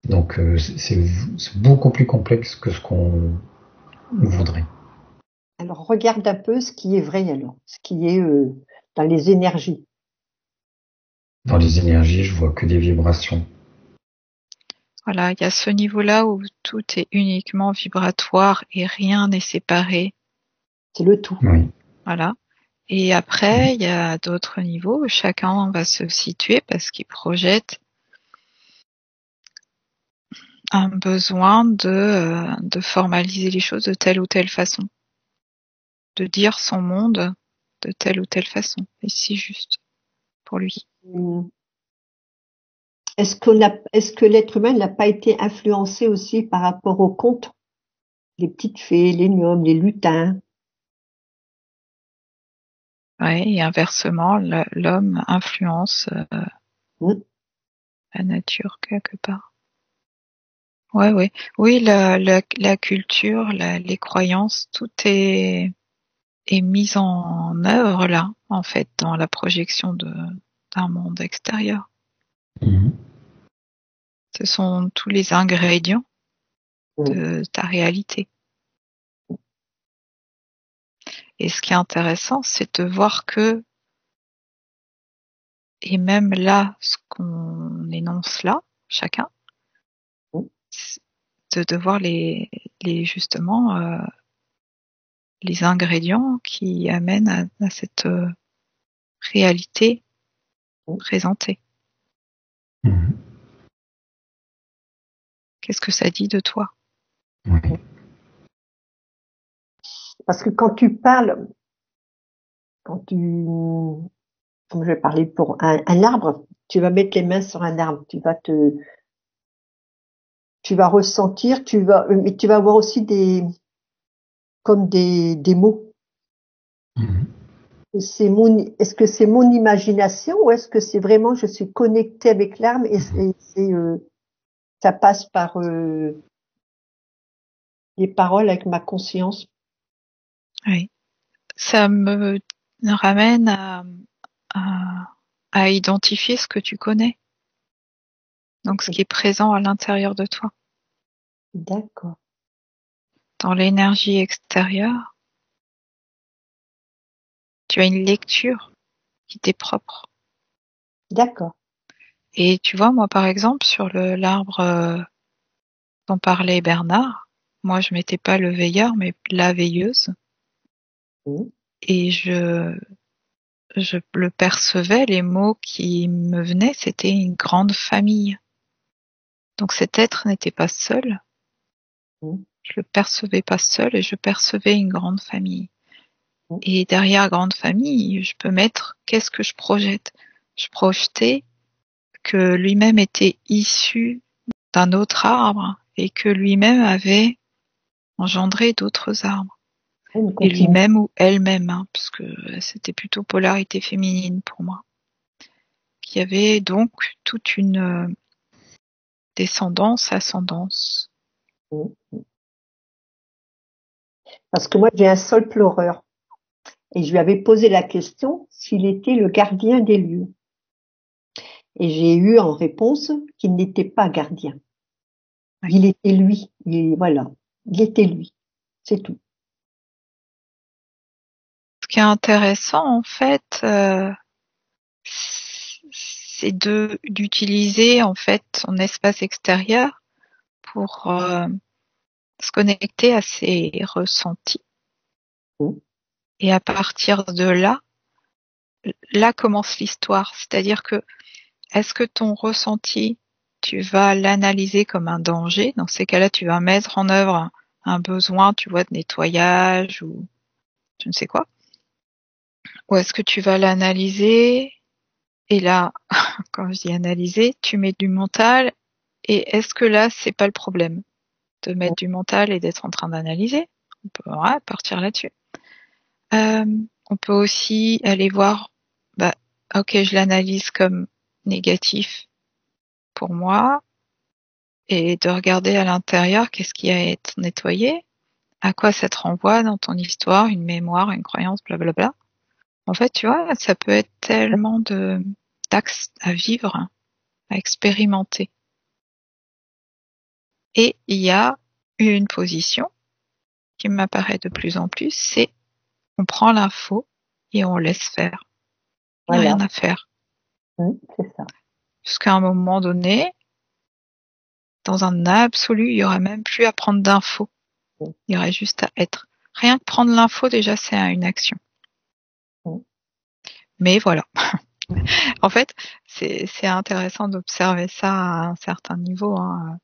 Donc c'est beaucoup plus complexe que ce qu'on voudrait. Alors regarde un peu ce qui est vrai alors, ce qui est dans les énergies. Dans les énergies, je vois que des vibrations. Voilà, il y a ce niveau-là où tout est uniquement vibratoire et rien n'est séparé. C'est le tout. Oui. Voilà. Et après, il y a d'autres niveaux où chacun va se situer parce qu'il projette un besoin de formaliser les choses de telle ou telle façon, de dire son monde de telle ou telle façon, et c'est juste pour lui. Est-ce que l'être humain n'a pas été influencé aussi par rapport aux contes, les petites fées, les gnomes, les lutins? Ouais, et inversement, l'homme influence la nature quelque part. Ouais, ouais. Oui, la culture, les croyances, tout est mis en œuvre là, en fait, dans la projection d'un monde extérieur. Mhm. Ce sont tous les ingrédients de ta réalité. Et ce qui est intéressant, c'est de voir que, et même là, ce qu'on énonce là, chacun, de voir justement les ingrédients qui amènent à cette réalité présentée. Mhm. Qu'est-ce que ça dit de toi? Oui. Parce que quand tu parles, comme je vais parler pour un arbre, tu vas mettre les mains sur un arbre, tu vas ressentir, mais tu vas avoir aussi comme des mots. Mhm. Est-ce que c'est mon imagination ou est-ce que c'est vraiment je suis connectée avec l'arbre et ça passe par les paroles avec ma conscience? Oui. Ça me ramène à identifier ce que tu connais. Donc, ce qui est présent à l'intérieur de toi. D'accord. Dans l'énergie extérieure, tu as une lecture qui t'est propre. D'accord. Et tu vois, moi, par exemple, sur l'arbre dont parlait Bernard, moi, je mettais pas le veilleur, mais la veilleuse. Et je le percevais, les mots qui me venaient, c'était une grande famille. Donc cet être n'était pas seul. Je le percevais pas seul et je percevais une grande famille. Et derrière grande famille, je peux mettre qu'est-ce que je projette. Je projetais que lui-même était issu d'un autre arbre et que lui-même avait engendré d'autres arbres. Et lui-même ou elle-même, hein, parce que c'était plutôt polarité féminine pour moi. Qui avait donc toute une descendance, ascendance. Parce que moi, j'ai un sol pleureur. Et je lui avais posé la question s'il était le gardien des lieux. Et j'ai eu en réponse qu'il n'était pas gardien. Ouais. Il était lui. Voilà. Il était lui. C'est tout. Ce qui est intéressant, en fait, c'est d'utiliser, en fait, son espace extérieur pour se connecter à ses ressentis. Et à partir de là commence l'histoire. C'est-à-dire que, est-ce que ton ressenti, tu vas l'analyser comme un danger? Dans ces cas-là, tu vas mettre en œuvre un besoin, tu vois, de nettoyage ou je ne sais quoi. Ou est-ce que tu vas l'analyser? Et là, quand je dis analyser, tu mets du mental. Et est-ce que là, c'est pas le problème de mettre du mental et d'être en train d'analyser? On peut partir là-dessus. On peut aussi aller voir, ok, je l'analyse comme négatif pour moi, et de regarder à l'intérieur qu'est-ce qui a à être nettoyé, à quoi ça te renvoie dans ton histoire, une mémoire, une croyance, blablabla. En fait, tu vois, ça peut être tellement d'axes à vivre, à expérimenter. Et il y a une position qui m'apparaît de plus en plus, c'est on prend l'info et on laisse faire. Il n'y a rien à faire. C'est ça. Jusqu'à un moment donné, dans un absolu, il y aura même plus à prendre d'infos. Il y aurait juste à être. Rien que prendre l'info, déjà, c'est une action. Mais voilà. En fait, c'est intéressant d'observer ça à un certain niveau. Hein.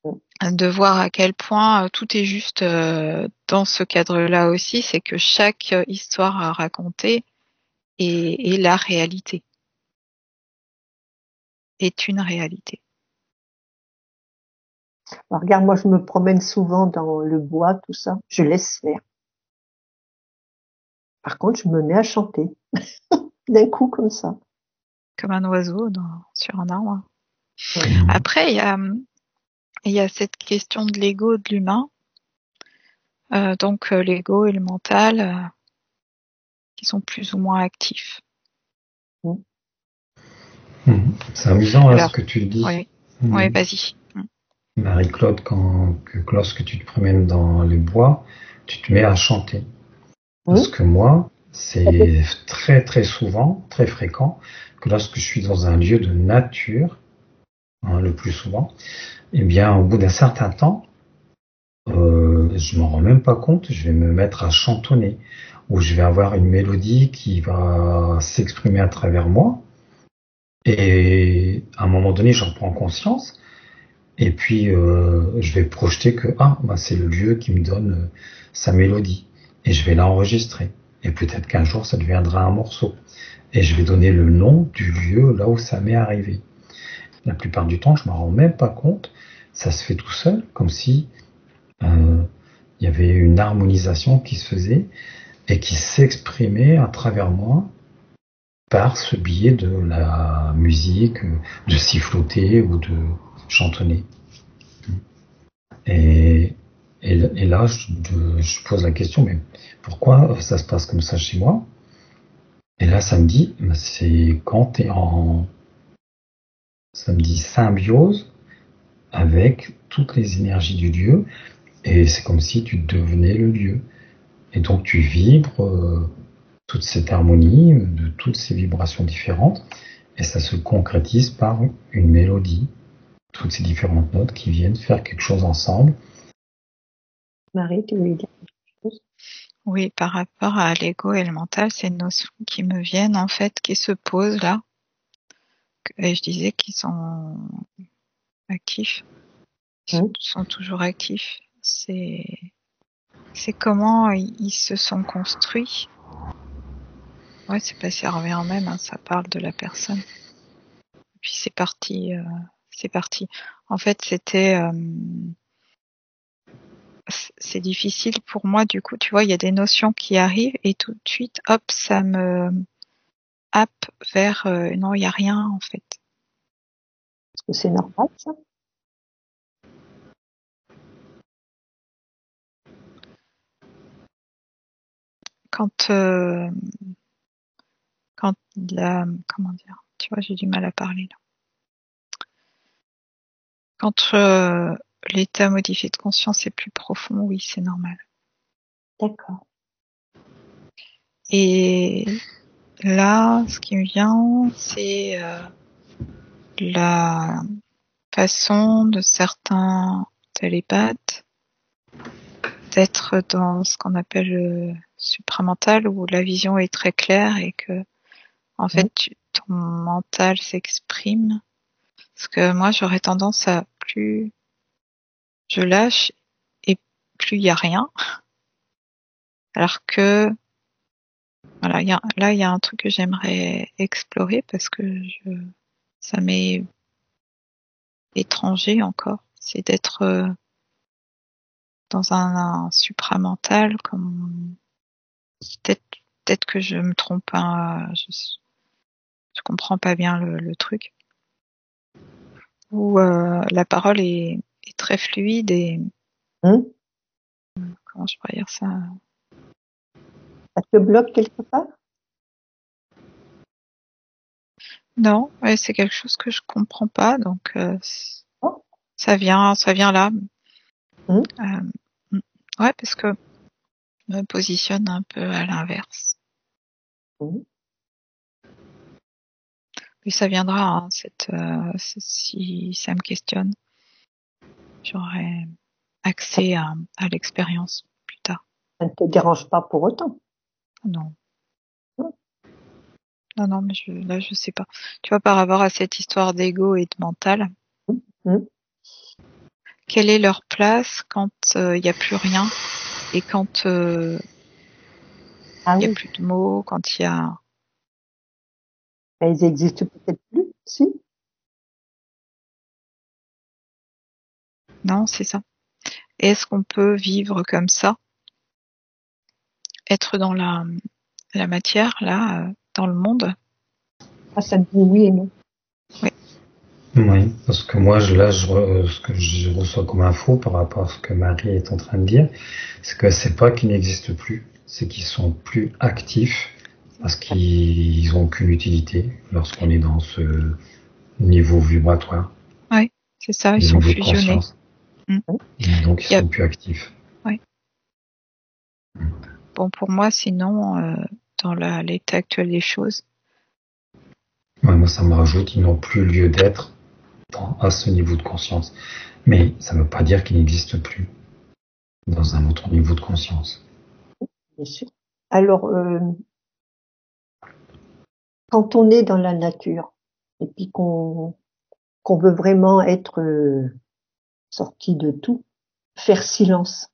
de voir à quel point tout est juste dans ce cadre-là aussi, c'est que chaque histoire à raconter est la réalité, est une réalité. Alors, regarde, moi, je me promène souvent dans le bois, tout ça. Je laisse faire. Par contre, je me mets à chanter. D'un coup, comme ça. Comme un oiseau sur un arbre. Ouais. Après, il y a cette question de l'ego de l'humain. Donc, l'ego et le mental qui sont plus ou moins actifs. C'est amusant Alors, ce que tu dis. oui, vas-y. Marie-Claude, lorsque tu te promènes dans les bois, tu te mets à chanter. Parce que moi, c'est très très souvent, très fréquent, que lorsque je suis dans un lieu de nature, le plus souvent, eh bien, au bout d'un certain temps, je m'en rends même pas compte, je vais me mettre à chantonner, ou je vais avoir une mélodie qui va s'exprimer à travers moi, et à un moment donné, j'en prends conscience, et puis je vais projeter que c'est le lieu qui me donne sa mélodie, et je vais l'enregistrer, et peut-être qu'un jour ça deviendra un morceau, et je vais donner le nom du lieu là où ça m'est arrivé. La plupart du temps, je m'en rends même pas compte, ça se fait tout seul, comme si il y avait une harmonisation qui se faisait et qui s'exprimait à travers moi par ce biais de la musique, de siffloter ou de chantonner. Et, et là, je pose la question, mais pourquoi ça se passe comme ça chez moi? Et là, ça me dit, c'est quand tu es ça me dit symbiose avec toutes les énergies du lieu, et c'est comme si tu devenais le lieu. Et donc tu vibres toute cette harmonie, de toutes ces vibrations différentes, et ça se concrétise par une mélodie, toutes ces différentes notes qui viennent faire quelque chose ensemble. Marie, tu voulais dire quelque chose? Oui, par rapport à l'ego et le mental, c'est une notion qui me viennent en fait, qui se posent là. Et je disais qu'ils sont actifs, sont toujours actifs. C'est comment ils se sont construits. Ouais, c'est pas ça revient au même, ça parle de la personne. Et puis c'est parti. En fait, c'est difficile pour moi, du coup, tu vois, il y a des notions qui arrivent et tout de suite, hop, ça me happe vers non, il n'y a rien en fait. Est-ce que c'est normal, ça? Quand comment dire, tu vois, j'ai du mal à parler là. Quand l'état modifié de conscience est plus profond, oui, c'est normal. D'accord. Et là, ce qui me vient, c'est la façon de certains télépathes d'être dans ce qu'on appelle le supramental, où la vision est très claire et que, en fait, ton mental s'exprime. Parce que moi, j'aurais tendance à plus je lâche et plus il y a rien. Alors que, voilà, là, il y a un truc que j'aimerais explorer parce que ça m'est étranger encore. C'est d'être dans un supramental, comme peut-être que je me trompe, je comprends pas bien le truc. Où la parole est très fluide et comment je pourrais dire ça? Ça te bloque quelque part? Non, ouais, c'est quelque chose que je comprends pas, donc ça vient là. Ouais, parce que je me positionne un peu à l'inverse. Mais ça viendra, si ça me questionne, j'aurai accès à l'expérience plus tard. Ça ne te dérange pas pour autant? Non. Non, mais là, je sais pas. Tu vois, par rapport à cette histoire d'ego et de mental, quelle est leur place quand il n'y a plus rien et quand il n'y a plus de mots, quand il y a... Ils existent peut-être plus, si. Non, c'est ça. Est-ce qu'on peut vivre comme ça? Être dans la matière, là, dans le monde? Ça me dit oui et non. Oui, parce que moi, ce que je reçois comme info par rapport à ce que Marie est en train de dire, c'est que c'est pas qu'ils n'existent plus, c'est qu'ils sont plus actifs parce qu'ils ont aucune utilité lorsqu'on est dans ce niveau vibratoire. Oui, c'est ça, ils le sont niveau de fusionnés. conscience. Et donc, ils sont plus actifs. Oui. Bon, pour moi, sinon, dans l'état actuel des choses. Ouais, moi, ça me rajoute, ils n'ont plus lieu d'être à ce niveau de conscience. Mais ça ne veut pas dire qu'ils n'existent plus dans un autre niveau de conscience. Bien sûr. Alors, quand on est dans la nature et puis qu'on veut vraiment être sorti de tout, faire silence.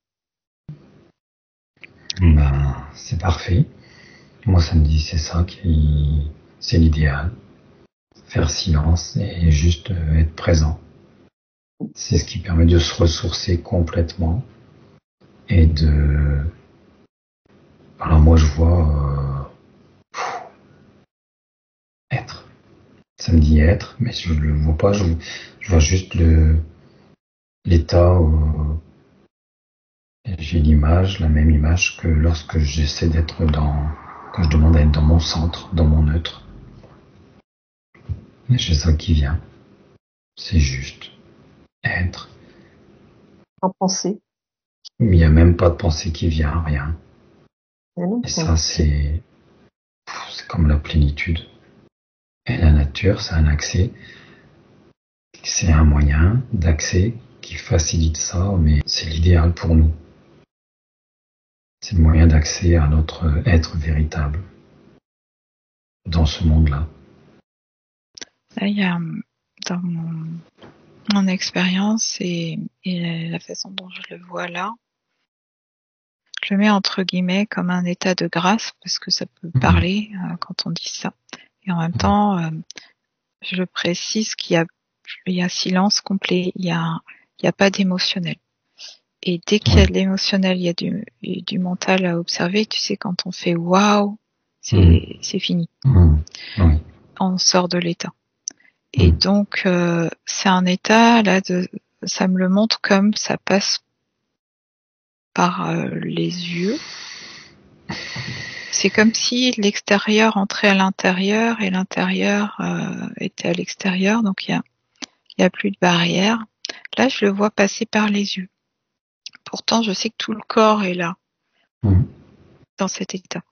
Ben, c'est parfait. Moi, ça me dit, c'est ça c'est l'idéal. Faire silence et juste être présent. C'est ce qui permet de se ressourcer complètement et de... Alors moi, je vois être. Ça me dit être, mais je le vois pas. Je vois juste l'état où j'ai l'image, la même image que lorsque j'essaie quand je demande à être dans mon centre, dans mon neutre. Et c'est ça qui vient. C'est juste être. En pensée. Il n'y a même pas de pensée qui vient, rien. Non, Et ça, c'est comme la plénitude. Et la nature, c'est un accès, c'est un moyen d'accès qui facilite ça, mais c'est l'idéal pour nous. C'est le moyen d'accès à notre être véritable dans ce monde-là. Là, il y a dans mon expérience et la façon dont je le vois là, je le mets entre guillemets comme un état de grâce parce que ça peut parler quand on dit ça. Et en même temps, je le précise qu'il y a silence complet, il y a pas d'émotionnel. Et dès qu'il y a de l'émotionnel, il y a du mental à observer. Tu sais, quand on fait waouh, c'est fini. Oui. On sort de l'état. Et donc, c'est un état là ça me le montre comme ça passe par les yeux. C'est comme si l'extérieur entrait à l'intérieur et l'intérieur était à l'extérieur. Donc il y a plus de barrière. Là, je le vois passer par les yeux. Pourtant, je sais que tout le corps est là, dans cet état.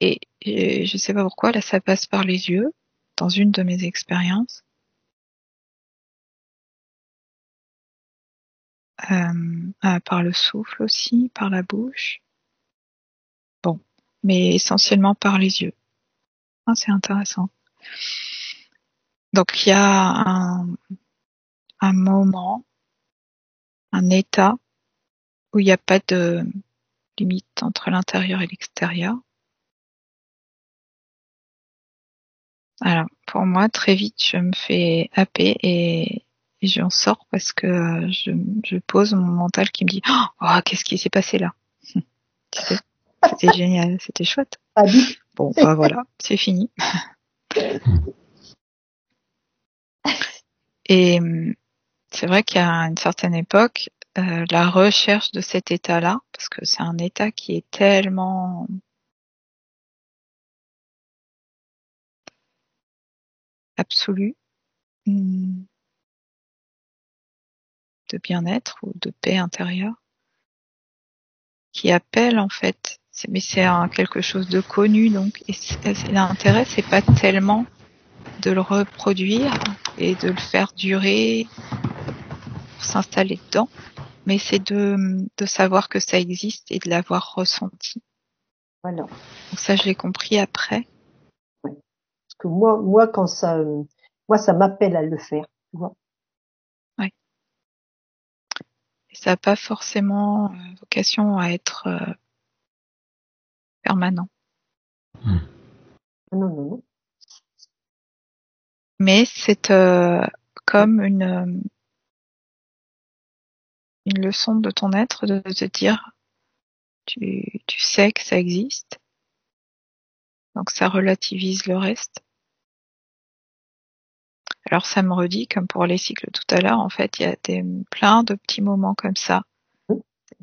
Et je sais pas pourquoi, là, ça passe par les yeux, dans une de mes expériences. Par le souffle aussi, par la bouche. Bon, mais essentiellement par les yeux. Ah, c'est intéressant. Donc il y a un moment, un état où il n'y a pas de limite entre l'intérieur et l'extérieur. Alors pour moi, très vite, je me fais happer et j'en sors parce que je pose mon mental qui me dit oh, qu'est-ce qui s'est passé là. Tu sais, c'était génial, c'était chouette. Bon, bah voilà, c'est fini. Et c'est vrai qu'à une certaine époque, la recherche de cet état-là, parce que c'est un état qui est tellement absolu, de bien-être ou de paix intérieure, qui appelle en fait. Mais c'est quelque chose de connu, donc et l'intérêt, c'est pas tellement de le reproduire et de le faire durer, pour s'installer dedans, mais c'est de savoir que ça existe et de l'avoir ressenti. Voilà. Donc ça, je l'ai compris après. Ouais. Parce que moi, ça m'appelle à le faire, tu vois. Ouais. Et ça n'a pas forcément vocation à être permanent. Non. Mais c'est comme une leçon de ton être de te dire, tu sais que ça existe, donc ça relativise le reste. Alors ça me redit, comme pour les cycles tout à l'heure, en fait, il y a plein de petits moments comme ça,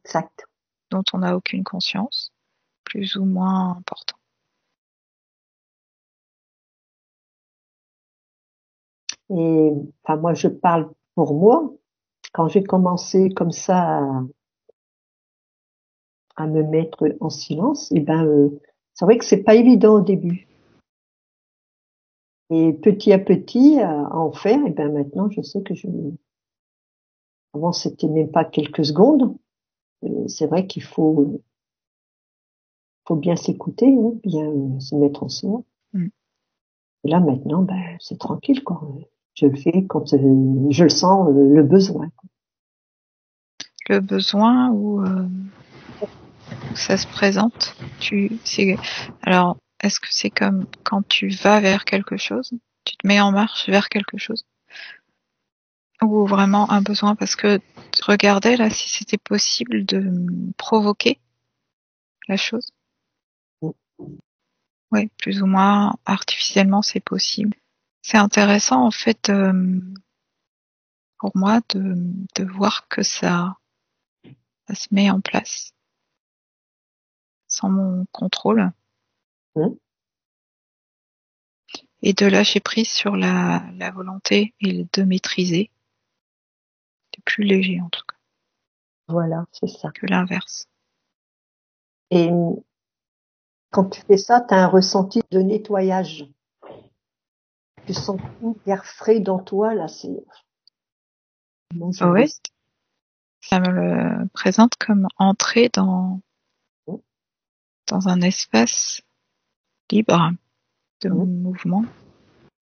Exact. dont on n'a aucune conscience, plus ou moins importants. Et enfin, moi, je parle pour moi. Quand j'ai commencé comme ça à me mettre en silence, et c'est vrai que c'est pas évident au début. Et petit à petit, à en faire, et maintenant, je sais que avant, c'était même pas quelques secondes. C'est vrai qu'il faut bien s'écouter, hein, bien se mettre en silence. Et là, maintenant, c'est tranquille, quoi. Je le fais quand je le sens, le besoin. Le besoin où ça se présente, alors, est-ce que c'est comme quand tu vas vers quelque chose, tu te mets en marche vers quelque chose, ou vraiment un besoin, parce que regardez là si c'était possible de provoquer la chose. Oui, plus ou moins artificiellement, c'est possible. C'est intéressant en fait pour moi de voir que ça se met en place sans mon contrôle. Et de lâcher prise sur la volonté et de maîtriser. C'est plus léger en tout cas. Voilà, c'est ça. Que l'inverse. Et quand tu fais ça, tu as un ressenti de nettoyage. Tu sens tout l'air frais dans toi, là, c'est... Oui, ça me le présente comme entrer dans un espace libre de mouvement.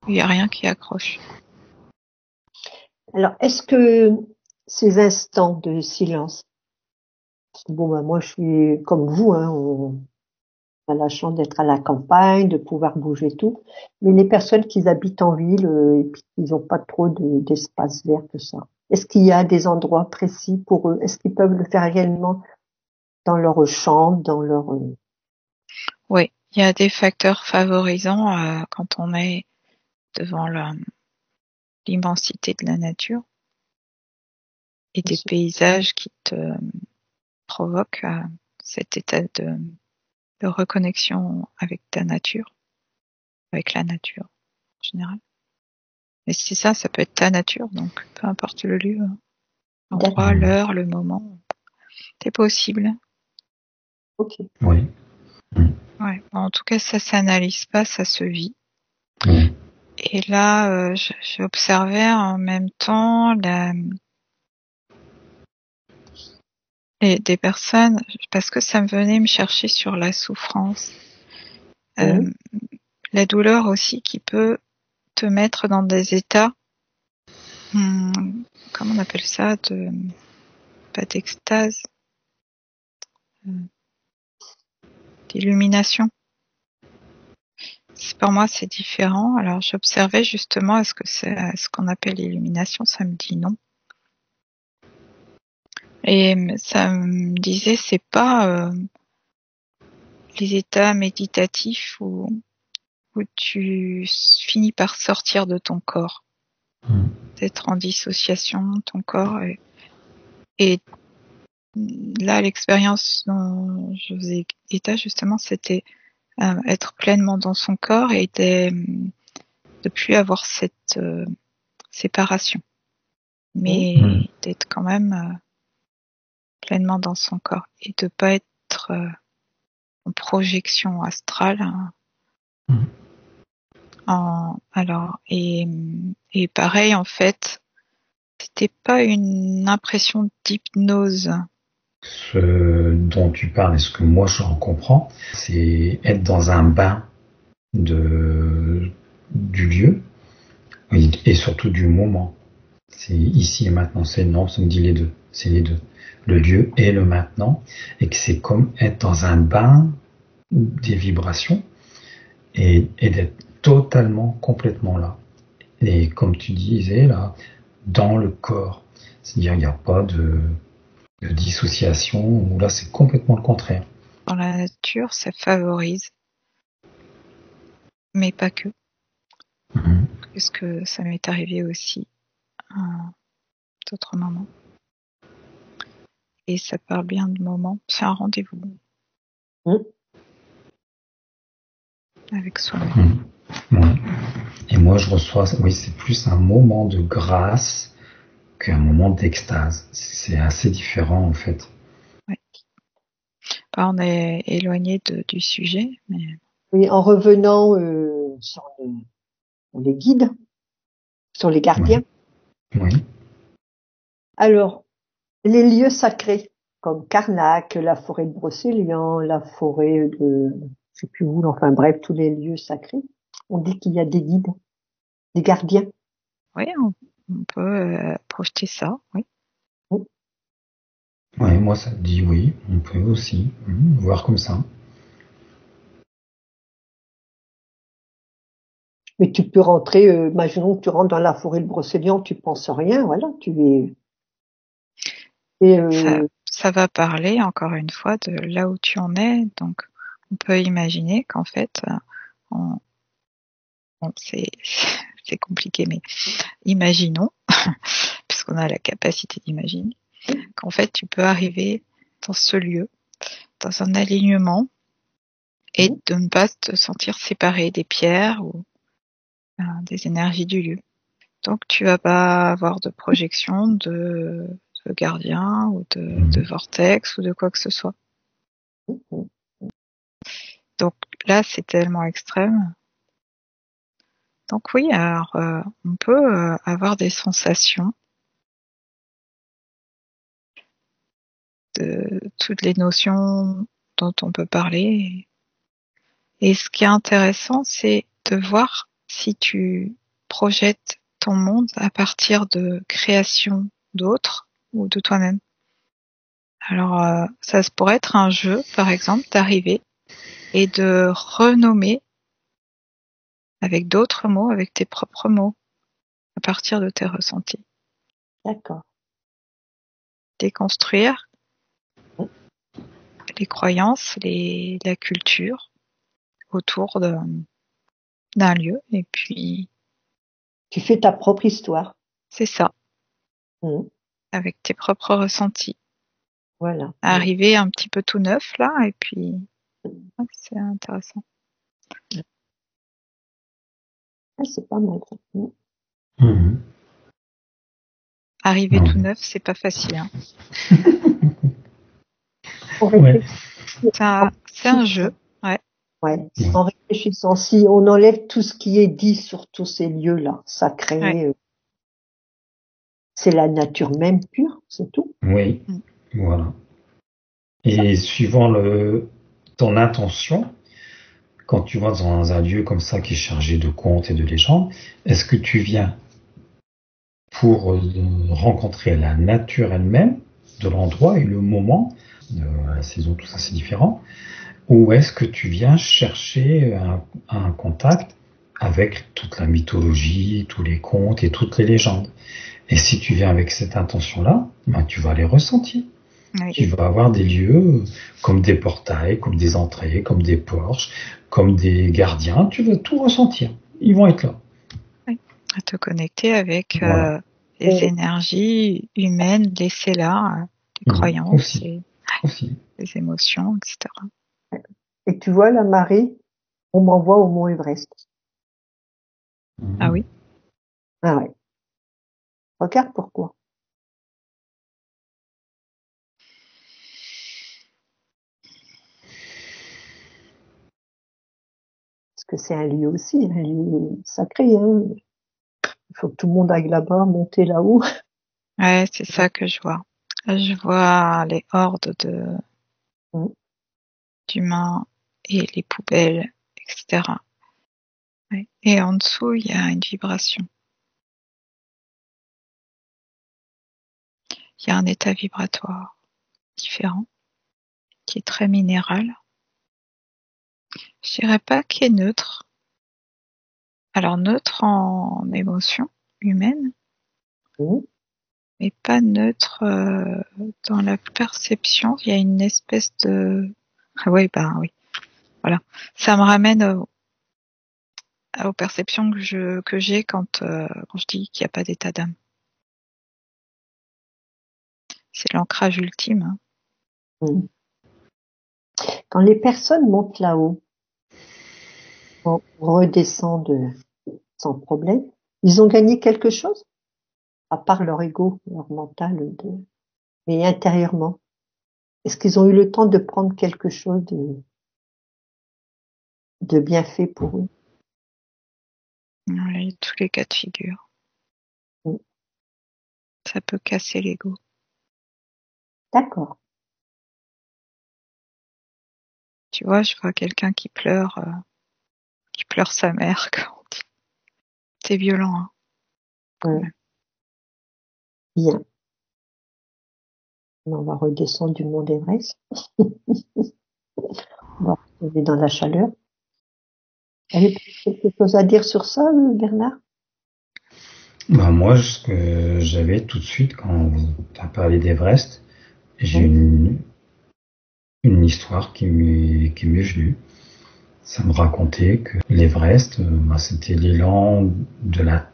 Il n'y a rien qui accroche. Alors, est-ce que ces instants de silence, moi je suis comme vous, hein, on a la chance d'être à la campagne, de pouvoir bouger tout, mais les personnes qui habitent en ville et puis ils n'ont pas trop d'espace vert que ça. Est-ce qu'il y a des endroits précis pour eux? Est-ce qu'ils peuvent le faire également dans leur chambre, dans leur... Oui, il y a des facteurs favorisants quand on est devant l'immensité de la nature et des paysages qui te provoquent cet état de reconnexion avec ta nature, avec la nature en général. Mais c'est ça peut être ta nature, donc peu importe le lieu, l'endroit, l'heure, le moment, c'est possible. Ok. Oui. Ouais. En tout cas, ça s'analyse pas, ça se vit. Oui. Et là, j'ai observé en même temps des personnes, parce que ça me venait me chercher sur la souffrance, la douleur aussi qui peut te mettre dans des états, comment on appelle ça, pas d'extase, d'illumination. Pour moi, c'est différent. Alors, j'observais justement, est-ce que c'est ce qu'on appelle l'illumination? Ça me dit non. Et ça me disait, c'est pas les états méditatifs où tu finis par sortir de ton corps, d'être en dissociation, ton corps. Et là, l'expérience dont je faisais état, justement, c'était être pleinement dans son corps et de plus avoir cette séparation, mais d'être quand même pleinement dans son corps et de pas être en projection astrale. Alors et pareil en fait, c'était pas une impression d'hypnose. Ce dont tu parles et ce que moi j'en comprends, c'est être dans un bain du lieu et surtout du moment. C'est ici et maintenant, ça me dit les deux, c'est les deux. le lieu et le maintenant, et que c'est comme être dans un bain des vibrations et d'être totalement, complètement là. Et comme tu disais, là, dans le corps. C'est-à-dire, il n'y a pas de dissociation, où là, c'est complètement le contraire. Dans la nature, ça favorise, mais pas que. Mhm. Puisque ça m'est arrivé aussi à d'autres moments. Et ça parle bien de moments. C'est un rendez-vous Mmh. avec soi-même. Ouais. Et moi, je reçois, oui, c'est plus un moment de grâce qu'un moment d'extase. C'est assez différent, en fait. Ouais. Bah, on est éloigné du sujet, mais Oui, en revenant sur les guides, sur les gardiens. Oui. Alors, les lieux sacrés, comme Karnak, la forêt de Brocéliande, la forêt de, je sais plus où, enfin bref, tous les lieux sacrés, on dit qu'il y a des guides, des gardiens. oui, on peut projeter ça, oui. Ouais, moi, ça me dit oui, on peut aussi voir comme ça. Mais tu peux rentrer, imaginons que tu rentres dans la forêt de Brocéliande, tu penses rien, voilà, tu es. Et Ça va parler, encore une fois, de là où tu en es. Donc, on peut imaginer qu'en fait, bon, c'est compliqué, mais imaginons, puisqu'on a la capacité d'imaginer, qu'en fait, tu peux arriver dans ce lieu, dans un alignement, et de ne pas te sentir séparé des pierres ou des énergies du lieu. Donc, tu vas pas avoir de projection de gardien ou de vortex ou de quoi que ce soit. Donc là, c'est tellement extrême. Donc oui, alors on peut avoir des sensations de toutes les notions dont on peut parler. Et ce qui est intéressant, c'est de voir si tu projettes ton monde à partir de créations d'autres ou de toi-même. Alors, ça pourrait être un jeu, par exemple, d'arriver et de renommer avec d'autres mots, avec tes propres mots, à partir de tes ressentis. d'accord. Déconstruire les croyances, la culture autour d'un lieu, et puis Tu fais ta propre histoire. c'est ça, Mmh. avec tes propres ressentis. Voilà. Arriver un petit peu tout neuf là, et puis ouais, c'est intéressant. Ah, c'est pas mal. Mhm. Arriver tout neuf, c'est pas facile. Hein. En Ouais. C'est un jeu. Ouais. Ouais. En réfléchissant, si on enlève tout ce qui est dit sur tous ces lieux-là, sacrés, Ouais. c'est la nature même pure, c'est tout. Oui, voilà. Et suivant ton intention, quand tu vas dans un lieu comme ça qui est chargé de contes et de légendes, est-ce que tu viens pour rencontrer la nature elle-même de l'endroit et le moment, la saison, tout ça c'est différent, ou est-ce que tu viens chercher un contact avec toute la mythologie, tous les contes et toutes les légendes? Et si tu viens avec cette intention-là, ben, tu vas les ressentir. Oui. Tu vas avoir des lieux comme des portails, comme des entrées, comme des porches, comme des gardiens. Tu vas tout ressentir. Ils vont être là. Oui. À te connecter avec Voilà. les énergies humaines laissées là, les croyances, Aussi. les émotions, etc. Et tu vois, la Marie, on m'envoie au Mont Everest. Ah oui. Ah ouais. Regarde pourquoi. Parce que c'est un lieu aussi, un lieu sacré. Hein. Il faut que tout le monde aille là-bas, monter là-haut. Ouais, c'est ça que je vois. Je vois les hordes d'humains et les poubelles, etc. Ouais. Et en dessous, il y a une vibration. Il y a un état vibratoire. différent, qui est très minéral. Je dirais pas qu'il est neutre. Alors neutre en émotion humaine, mais pas neutre dans la perception. Il y a une espèce de... Ah oui, oui. Voilà. Ça me ramène aux perceptions que j'ai quand je dis qu'il n'y a pas d'état d'âme. C'est l'ancrage ultime. Quand les personnes montent là-haut, redescendent sans problème, ils ont gagné quelque chose, à part leur ego, leur mental, mais intérieurement. Est-ce qu'ils ont eu le temps de prendre quelque chose de bien fait pour eux? Oui, tous les cas de figure. Ça peut casser l'ego. D'accord. Tu vois, je vois quelqu'un qui pleure sa mère. C'est violent, hein, quand même. Bien. On va redescendre du mont Everest. On va retrouver dans la chaleur. Avez-vous quelque chose à dire sur ça, Bernard? Moi, ce que j'avais tout de suite quand tu as parlé d'Everest, j'ai une histoire qui m'est venue. Ça me racontait que l'Everest, c'était l'élan de la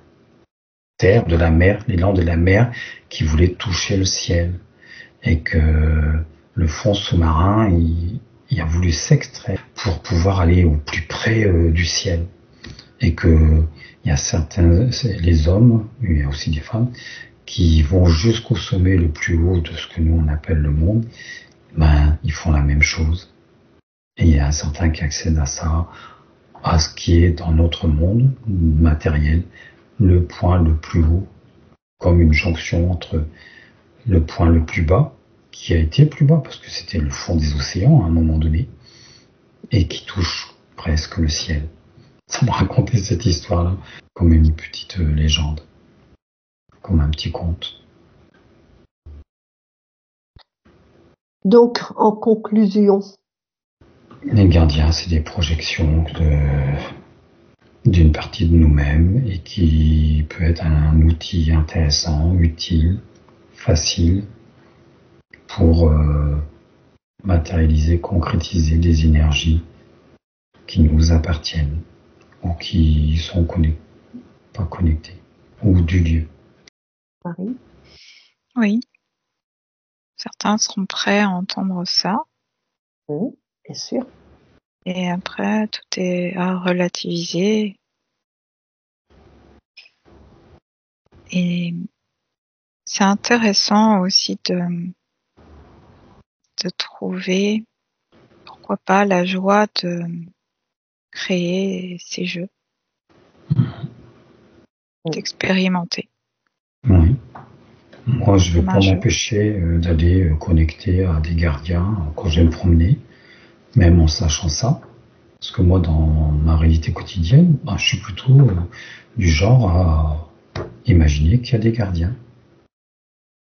terre, de la mer, l'élan de la mer qui voulait toucher le ciel. Et que le fond sous-marin, il a voulu s'extraire pour pouvoir aller au plus près du ciel. Et que il y a certains, les hommes, mais il y a aussi des femmes, qui vont jusqu'au sommet le plus haut de ce que nous on appelle le monde, ils font la même chose. Et il y a certains qui accèdent à ça, à ce qui est dans notre monde matériel, le point le plus haut, comme une jonction entre le point le plus bas, qui a été plus bas parce que c'était le fond des océans à un moment donné, et qui touche presque le ciel. Ça me racontait cette histoire-là comme une petite légende, comme un petit conte. Donc, en conclusion, Les gardiens, c'est des projections d'une partie de nous-mêmes et qui peut être un outil intéressant, utile, facile pour matérialiser, concrétiser des énergies qui nous appartiennent ou qui sont pas connectés, ou du lieu. Marie? Oui. Certains seront prêts à entendre ça. Oui, bien sûr. Et après, tout est à relativiser. Et c'est intéressant aussi de trouver, pourquoi pas, la joie de créer ces jeux, d'expérimenter. Oui. Moi, je vais Comme pas un jeu. m'empêcher d'aller connecter à des gardiens quand je vais me promener, même en sachant ça. Parce que moi, dans ma réalité quotidienne, je suis plutôt du genre à imaginer qu'il y a des gardiens.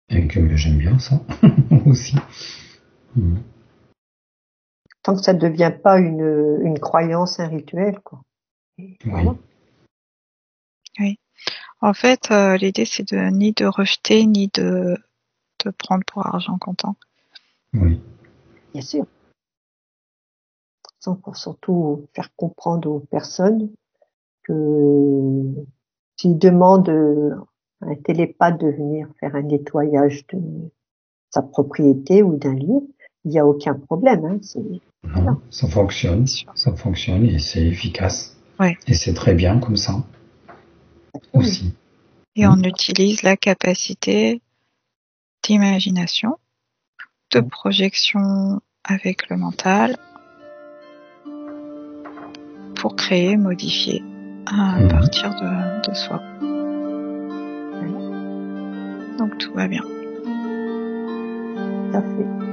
Et que j'aime bien ça aussi. Tant que ça ne devient pas une croyance, un rituel, quoi. Voilà. Oui. En fait, l'idée, c'est ni de rejeter, ni de prendre pour argent comptant. Oui. Bien sûr. Pour surtout faire comprendre aux personnes que s'ils demandent à un télépathe de venir faire un nettoyage de sa propriété ou d'un lieu, il n'y a aucun problème. Hein, non, ça fonctionne et c'est efficace. Ouais. Et c'est très bien comme ça aussi. Et on utilise la capacité d'imagination, de projection avec le mental pour créer, modifier à partir de soi. Donc tout va bien. Tout à fait.